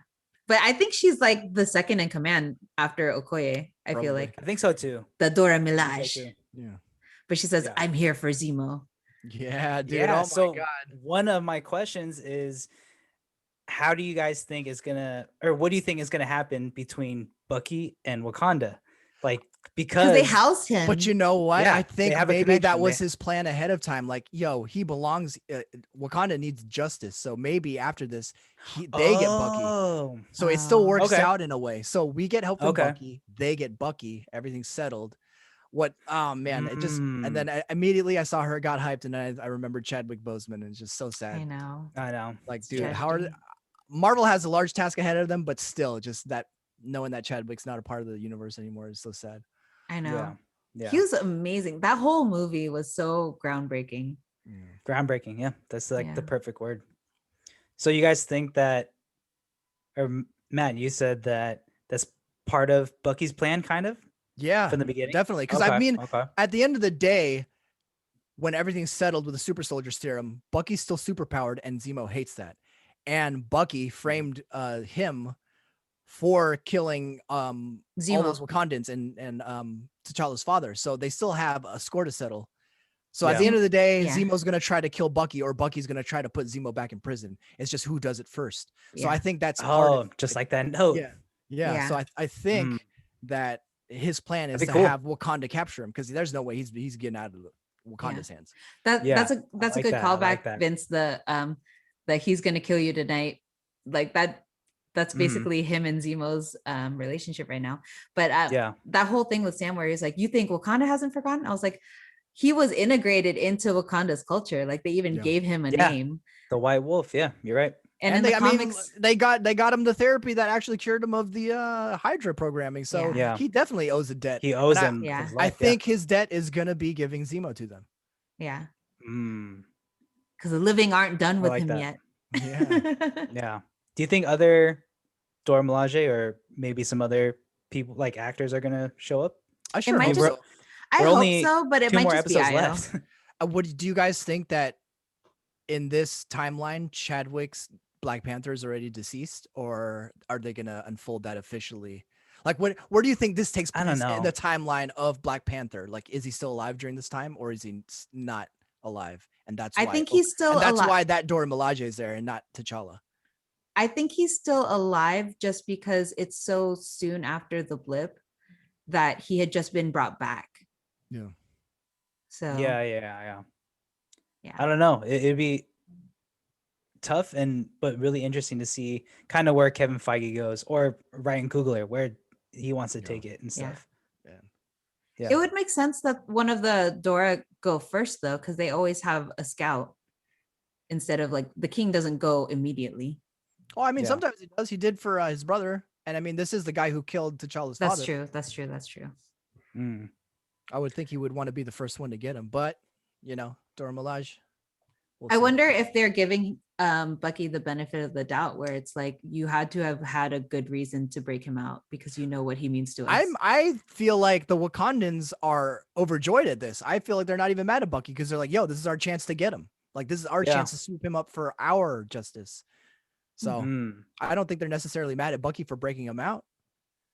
But I think she's like the second in command after Okoye. I Probably. feel like I think so too. the Dora I think so Milaje. too. yeah. But she says, Yeah. "I'm here for Zemo." Yeah, dude. Yeah, Oh my so god. one of my questions is, how do you guys think is gonna, or what do you think is gonna happen between Bucky and Wakanda? Like, Because because they housed him. But you know what? Yeah, I they think have a maybe that connection. was They- his plan ahead of time. Like, yo, he belongs. Wakanda needs justice. So maybe after this, they get Bucky. Oh, So it still works Okay. out in a way. So we get help from Okay. Bucky. They get Bucky. Everything's settled. What? Oh man! It just Mm. and then immediately I saw her got hyped, and I remembered Chadwick Boseman, and it's just so I sad. know. I know. Like, It's dude, how are tragedy. Marvel has a large task ahead of them, but still, just that knowing that Chadwick's not a part of the universe anymore is so sad. I know. Yeah. Yeah. He was amazing. That whole movie was so groundbreaking. Groundbreaking. Yeah. That's like the Yeah. perfect word. So you guys think that, or Matt, you said that that's part of Bucky's plan, kind of Yeah, from the beginning? definitely. Because I Okay, mean, okay. at the end of the day, when everything's settled with the super soldier serum, Bucky's still super powered, and Zemo hates that. And Bucky framed him for killing all Zemo. those Wakandans and T'Challa's father. So they still have a score to settle. So at Yeah. the end of the day, Yeah. Zemo's gonna try to kill Bucky, or Bucky's gonna try to put Zemo back in prison. It's just who does it first. So I Yeah. think that's part Oh, of just like that note. yeah. So Yeah. I think that his plan is That'd to be cool. have Wakanda capture him, because there's no way he's getting out of Wakanda's hands. That's Yeah, a I like good that. I like callback, that. Vince. The that he's gonna kill you tonight. like that's Mhm. basically him and Zemo's relationship right now. But Yeah. that whole thing with Sam, where he's like, you think Wakanda hasn't forgotten? I was like, he was integrated into Wakanda's culture. Like they even Yeah. gave him a Yeah. name. The White Wolf. Yeah, you're right. And in they, the I mean, comics, they got him the therapy that actually cured him of the Hydra programming. So Yeah. he definitely owes a debt. He owes And them Yeah. his I life. think his debt is gonna be giving Zemo to them. yeah, Yeah. Mm, because the living aren't done I with like him that. yet. Yeah. Yeah. Do you think other Dora Milaje or maybe some other people like actors are gonna show up? I It sure might hope just, so. I We're hope only so, but it 2 might more just be episodes Io. left. What do you guys think that in this timeline, Chadwick's Black Panther is already deceased, or are they gonna unfold that officially? Like, where do you think this takes I don't place in know. the timeline of Black Panther? Like, is he still alive during this time, or is he not alive? And that's I why. think he's still and that's alive. why that Dora Milaje is there and not T'Challa. I think he's still alive just because it's so soon after the blip that he had just been brought back. Yeah. So Yeah. yeah. I don't know. It'd be tough but really interesting to see kind of where Kevin Feige goes or Ryan Coogler, where he wants to Yeah. take it and Yeah. stuff. Yeah. Yeah. It would make sense that one of the Dora go first though, because they always have a scout instead of like the king doesn't go immediately. Oh, I mean, Yeah. sometimes he does. He did for his brother, and I mean, this is the guy who killed T'Challa's That's father. true. That's true. That's true. Mm. I would think he would want to be the first one to get him, but Dora Milaje. We'll I see. wonder if they're giving Bucky the benefit of the doubt, where it's like you had to have had a good reason to break him out because you know what he means to us. I feel like the Wakandans are overjoyed at this. I feel like they're not even mad at Bucky because they're like, yo, this is our chance to get him. Like, this is our Yeah. chance to swoop him up for our justice. So Mm. I don't think they're necessarily mad at Bucky for breaking him out.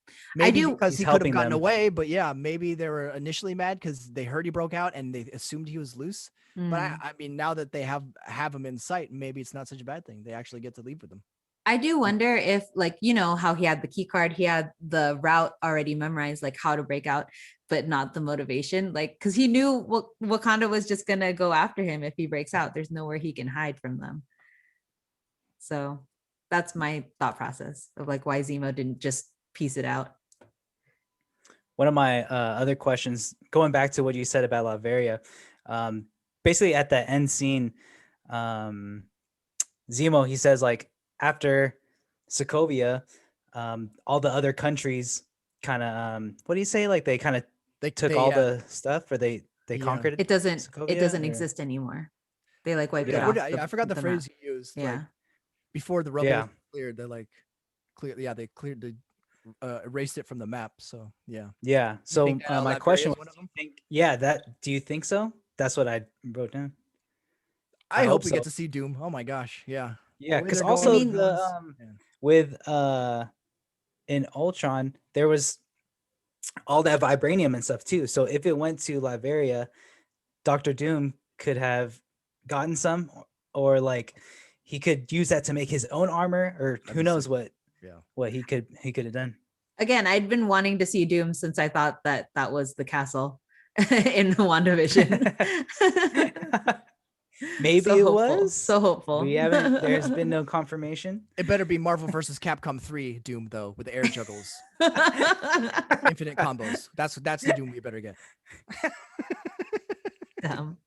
I Maybe do- because He's he could have helping gotten them. away, but yeah, maybe they were initially mad because they heard he broke out and they assumed he was loose. But Mm. I mean, now that they have him in sight, maybe it's not such a bad thing. They actually get to leave with him. I do wonder if, like, you know, how he had the key card, he had the route already memorized, like how to break out, but not the motivation. Like, because he knew Wakanda was just gonna go after him if he breaks out. There's nowhere he can hide from them. So that's my thought process of like why Zemo didn't just piece it out. One of my other questions, going back to what you said about Latveria, basically at the end scene, Zemo, he says like after Sokovia, all the other countries kind of, what do you say? Like they kind of took all the stuff, or they Yeah. conquered It doesn't Sokovia, or- exist anymore. They like wiped it Yeah. off. I forgot the map. phrase he used. Yeah. Like before the rubble Yeah. cleared, they like cleared. Yeah, they cleared the erased it from the map. So yeah. Yeah. So think that my Latveria question is was, one of them? do you think so? That's what I wrote down. I hope we so. get to see Doom. Oh my gosh, yeah. Yeah, way because they're also going, the yeah. with in Ultron there was all that vibranium and stuff too. So if it went to Latveria, Doctor Doom could have gotten some, or like he could use that to make his own armor, or That'd who be knows sick. what he could have done. Again, I'd been wanting to see Doom since I thought that was the castle in WandaVision. Maybe So it hopeful, was. so hopeful. We haven't. There's been no confirmation. It better be Marvel versus Capcom 3 Doom though, with the air juggles, infinite combos. That's the Doom we better get. Dumb.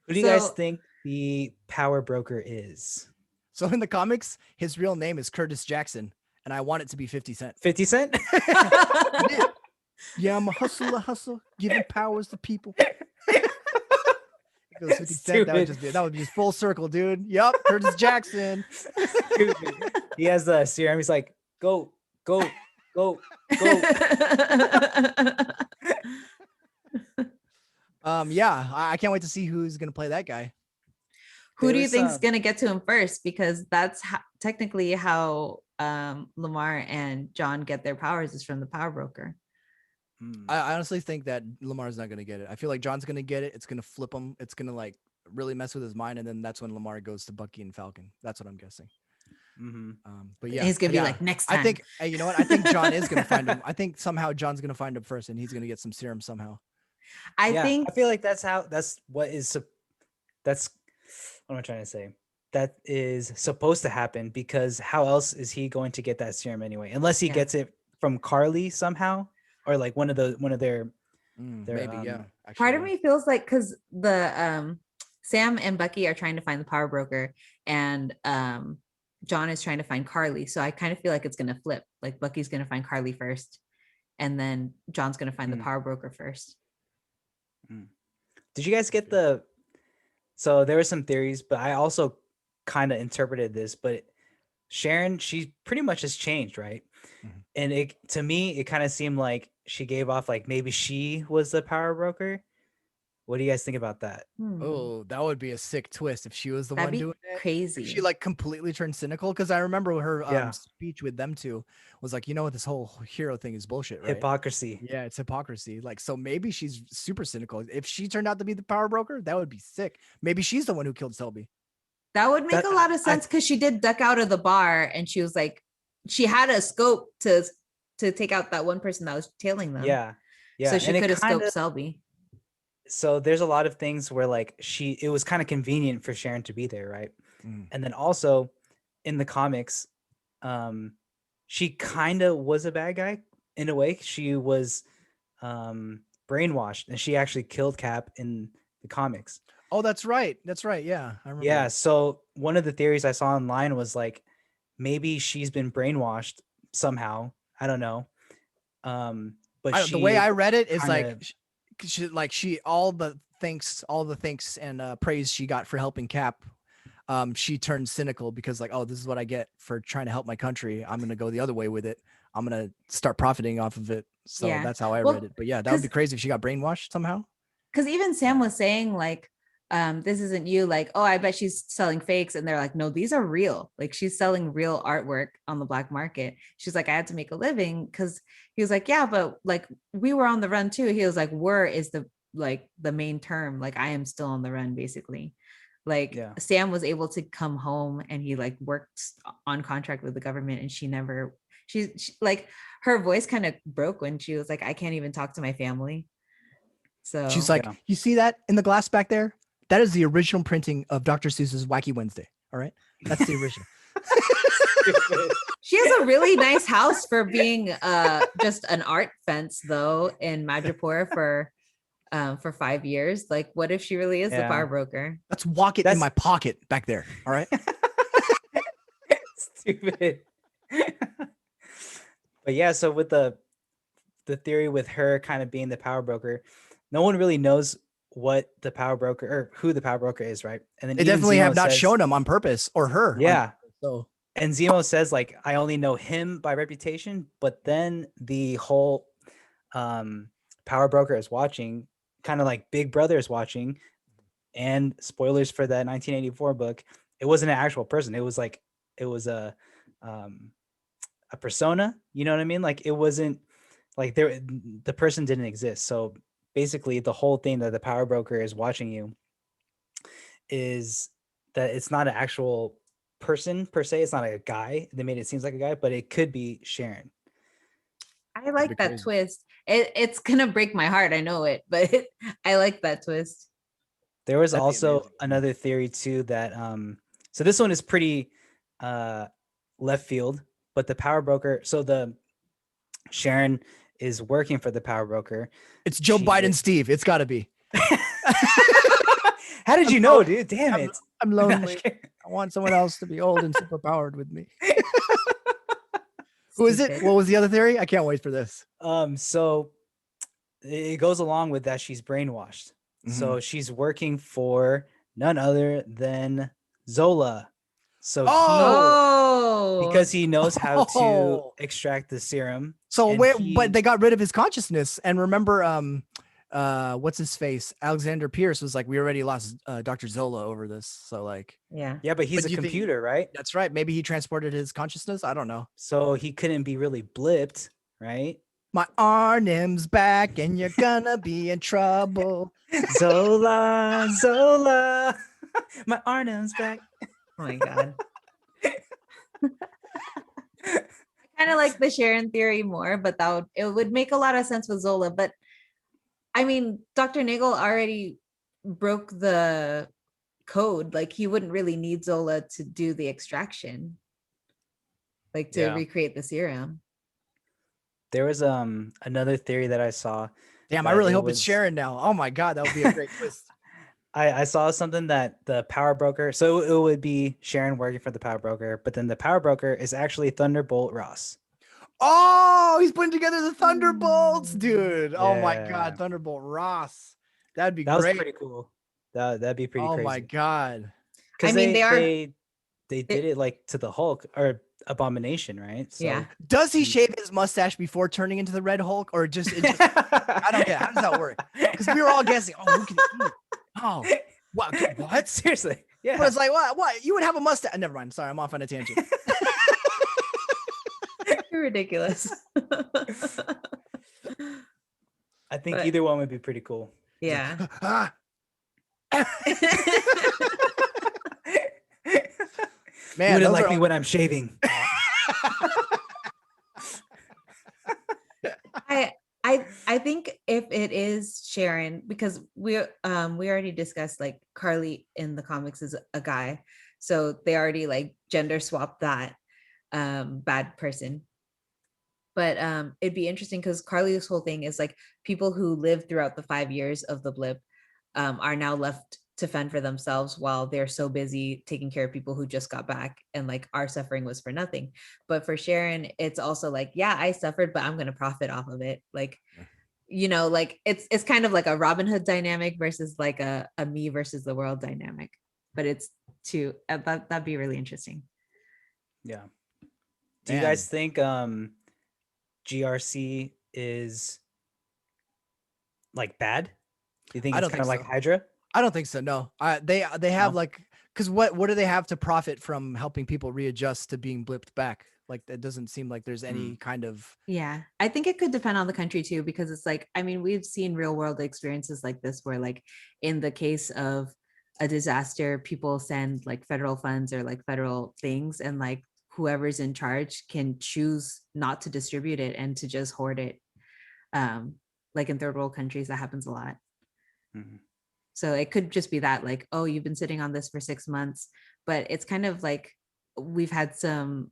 Who do you guys So- think the power broker is? So in the comics, his real name is Curtis Jackson, and I want it to be 50 Cent. 50 Cent? Yeah, I'm a hustle, giving powers to people. It goes 50 Cent. That would be just full circle, dude. Yup, Curtis Jackson. Dude, he has the serum. He's like, go. Yeah, I can't wait to see who's gonna play that guy. Who do you There's, think's gonna get to him first? Because that's technically how Lamar and John get their powers, is from the power broker. I honestly think that Lamar's not gonna get it. I feel like John's gonna get it. It's gonna flip him. It's gonna like really mess with his mind, and then that's when Lamar goes to Bucky and Falcon. That's what I'm guessing. But yeah, He's gonna be yeah. like, next time. I think you know what? I think John is gonna find him. I think somehow John's gonna find him first, and he's gonna get some serum somehow. I think I feel like that's what am I trying to say? that is supposed to happen, because how else is he going to get that serum anyway? Unless he gets it from Carly somehow, or like one of their maybe, yeah. Actually, Part of me feels like because the Sam and Bucky are trying to find the power broker, and John is trying to find Carly. So I kind of feel like it's gonna flip. Like Bucky's gonna find Carly first, and then John's gonna find the power broker first. Did you guys get the? So there were some theories, but I also kind of interpreted this. But Sharon, she pretty much has changed, right? And it, to me, it kind of seemed like she gave off like maybe she was the power broker. What do you guys think about that? Oh, that would be a sick twist if she was the one doing it. Crazy. If she like completely turned cynical, because I remember her Yeah. speech with them two was like, you know what, this whole hero thing is bullshit, right? Hypocrisy. Yeah, it's hypocrisy. Like, so maybe she's super cynical. If she turned out to be the power broker, that would be sick. Maybe she's the one who killed Selby. That would make a lot of sense because she did duck out of the bar, and she was like, she had a scope to take out that one person that was tailing them. Yeah. So she could have scoped Selby. So there's a lot of things where like it was kind of convenient for Sharon to be there, right? And then also in the comics, she kind of was a bad guy in a way. She was brainwashed, and she actually killed Cap in the comics. Oh, that's right. That's right. Yeah, I remember. Yeah. that. So one of the theories I saw online was like maybe she's been brainwashed somehow. I don't know. But the way I read it is kinda- she all the thanks and praise she got for helping Cap. She turned cynical because like, oh, this is what I get for trying to help my country. I'm gonna go the other way with it. I'm gonna start profiting off of it. So that's how I read it. But yeah, that would be crazy if she got brainwashed somehow. Because even Sam was saying like, this isn't you. Like, oh, I bet she's selling fakes, and they're like, no, these are real. Like she's selling real artwork on the black market. She's like, I had to make a living, because he was like, yeah, but like we were on the run too. He was like, were is the main term. Like I am still on the run, basically. Like Sam was able to come home, and he like worked on contract with the government, and she like her voice kind of broke when she was like, I can't even talk to my family. So she's like, you see that in the glass back there? That is the original printing of Dr. Seuss's Wacky Wednesday. All right, that's the original. She has a really nice house for being just an art fence, though, in Madripoor for 5 years. Like, what if she really is the power broker? Let's walk it in my pocket back there. All right. Stupid. But yeah, so with the theory with her kind of being the power broker, no one really knows what the power broker or who the power broker is, right? And then they definitely have not shown him on purpose, or her. Yeah. So and Zemo says like, I only know him by reputation, but then the whole power broker is watching, kind of like Big Brother is watching. And spoilers for that 1984 book, it wasn't an actual person. It was a persona. You know what I mean? Like it wasn't like the person didn't exist. So basically the whole thing that the power broker is watching you is that it's not an actual person per se. It's not a guy. They made it seem like a guy, but it could be Sharon. I like that twist. It's gonna break my heart. I know it, but I like that twist. There was also another theory too that so this one is pretty left field, but the power broker, so the Sharon is working for the power broker. It's Joe Biden, Steve. It's got to be. How did you know, dude? Damn it. I'm lonely. I want someone else to be old and super powered with me. Who is it? What was the other theory? I can't wait for this. So it goes along with that she's brainwashed. So she's working for none other than Zola. So because he knows how to extract the serum. So but they got rid of his consciousness. And remember, what's his face? Alexander Pierce was like, we already lost Dr. Zola over this. So like, yeah, but he's a computer, right? That's right. Maybe he transported his consciousness. I don't know. So he couldn't be really blipped, right? My Arnhem's back and you're gonna be in trouble. Zola, Zola, my Arnhem's back. Oh my God. I kind of like the Sharon theory more, but it would make a lot of sense with Zola. But I mean, Dr. Nagel already broke the code. Like he wouldn't really need Zola to do the extraction, like to recreate the serum. There was another theory that I saw. Damn, I really hope it's Sharon now. Oh my god, that would be a great twist. I saw something that the power broker, so it would be Sharon working for the power broker, but then the power broker is actually Thunderbolt Ross. Oh, he's putting together the Thunderbolts, dude. Oh my god, Thunderbolt Ross. That'd be great. That was pretty cool. That'd be pretty crazy. Oh my god. Because they did it like to the Hulk or Abomination, right? So, yeah. Does he shave his mustache before turning into the Red Hulk, or just I don't get it. How does that work? Because we were all guessing. Oh, who can eat? Oh, what? Seriously? Yeah. But it's like, what? You would have a mustache? Never mind. Sorry, I'm off on a tangent. You're ridiculous. I think either one would be pretty cool. Yeah. Man, you wouldn't like me when I'm shaving. I think if it is Sharon, because we already discussed like Carly in the comics is a guy, so they already like gender swapped that bad person. But it'd be interesting because Carly's whole thing is like people who lived throughout the 5 years of the blip are now left to fend for themselves while they're so busy taking care of people who just got back, and like our suffering was for nothing. But for Sharon, it's also like, yeah, I suffered, but I'm going to profit off of it. Like, you know, like it's kind of like a Robin Hood dynamic versus like a me versus the world dynamic. But it's that'd be really interesting. Yeah. Do you guys think GRC is like bad? Do you think it's kind of like Hydra? I don't think so. No, they have like, because what do they have to profit from helping people readjust to being blipped back? Like, it doesn't seem like there's any kind of. Yeah, I think it could depend on the country too, because it's like, I mean, we've seen real world experiences like this where like in the case of a disaster, people send like federal funds or like federal things, and like whoever's in charge can choose not to distribute it and to just hoard it. Like in third world countries, that happens a lot. Mm-hmm. So it could just be that like, oh, you've been sitting on this for 6 months, but it's kind of like we've had some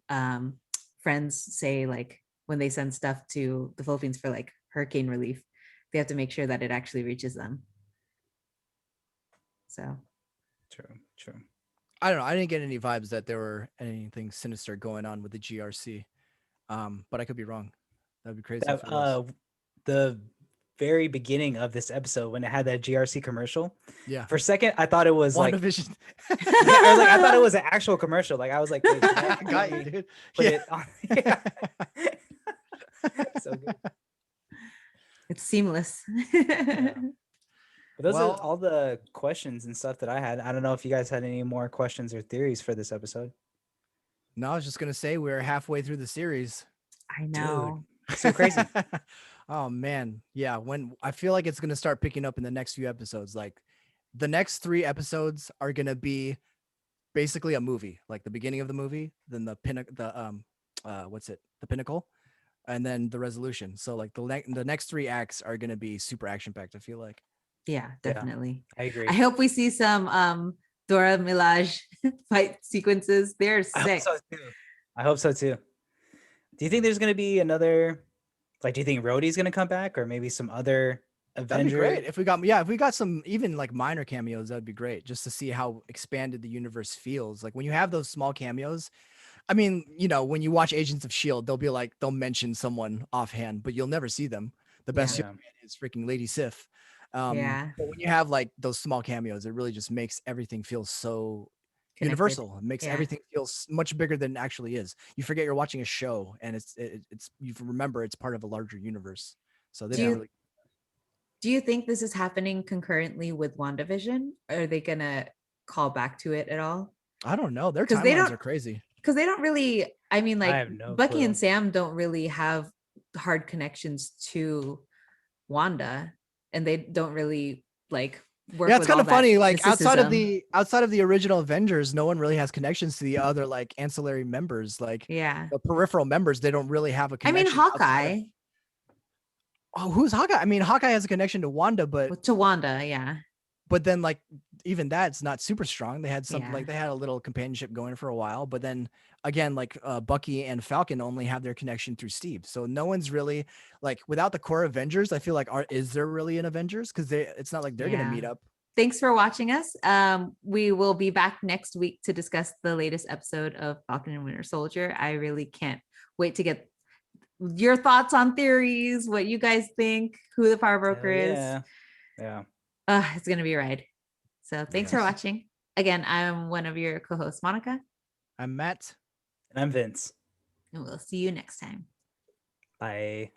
friends say like when they send stuff to the Philippines for like hurricane relief, they have to make sure that it actually reaches them. So true. I don't know. I didn't get any vibes that there were anything sinister going on with the GRC, but I could be wrong. That'd be crazy. The very beginning of this episode when it had that GRC commercial. Yeah. For a second, I thought it was WandaVision. I thought it was an actual commercial. Like I was like, wait, I got you, dude. Put it on. Yeah. So good. It's seamless. Yeah. But those are all the questions and stuff that I had. I don't know if you guys had any more questions or theories for this episode. No, I was just gonna say we're halfway through the series. I know. Dude, so crazy. Oh man, yeah. When I feel like it's gonna start picking up in the next few episodes. Like the next 3 episodes are gonna be basically a movie, like the beginning of the movie, then the pinnacle, and then the resolution. So like the next 3 acts are gonna be super action packed. I feel like. Yeah, definitely. Yeah, I agree. I hope we see some Dora Milaje fight sequences. They're sick. I hope so too. Do you think there's gonna be another? Like, do you think Rhodey's gonna come back, or maybe some other Avenger? That'd be great. If we got some even like minor cameos, that'd be great, just to see how expanded the universe feels. Like when you have those small cameos, I mean, you know, when you watch Agents of S.H.I.E.L.D., they'll mention someone offhand, but you'll never see them. The best is freaking Lady Sif. But when you have like those small cameos, it really just makes everything feel so universal. It makes everything feel much bigger than it actually is. You forget you're watching a show, and it's you remember it's part of a larger universe. So do you think this is happening concurrently with WandaVision? Are they gonna call back to it at all? I don't know. Their timelines are crazy. Because they don't really. I mean, like Bucky clue. and Sam don't really have hard connections to Wanda, and they don't really like. It's kind of funny. Like outside of the original Avengers, no one really has connections to the other like ancillary members. Like the peripheral members, they don't really have a connection. I mean, Hawkeye. Oh, who's Hawkeye? I mean, Hawkeye has a connection to Wanda, but to Wanda, yeah. But then like even that's not super strong. They had something Yeah. like they had a little companionship going for a while, but then again, like Bucky and Falcon only have their connection through Steve. So no one's really like without the core Avengers. I feel like is there really an Avengers? Because it's not like they're gonna meet up. Thanks for watching us. We will be back next week to discuss the latest episode of Falcon and Winter Soldier. I really can't wait to get your thoughts on theories, what you guys think, who the power broker is. Yeah. It's gonna be a ride. So thanks for watching. Again, I'm one of your co-hosts, Monica. I'm Matt. And I'm Vince. And we'll see you next time. Bye.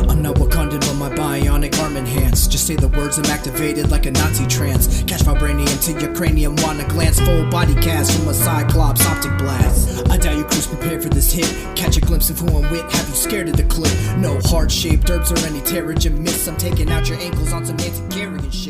I'm not Wakandan, but my bionic arm enhanced. Just say the words, I'm activated like a Nazi trance. Catch vibranium to your cranium, wanna glance. Full body cast from a Cyclops optic blast. I doubt you crews prepared for this hit. Catch a glimpse of who I'm with, have you scared of the clip? No heart-shaped herbs or any terrigen myths. I'm taking out your ankles on some anti-carrion shit.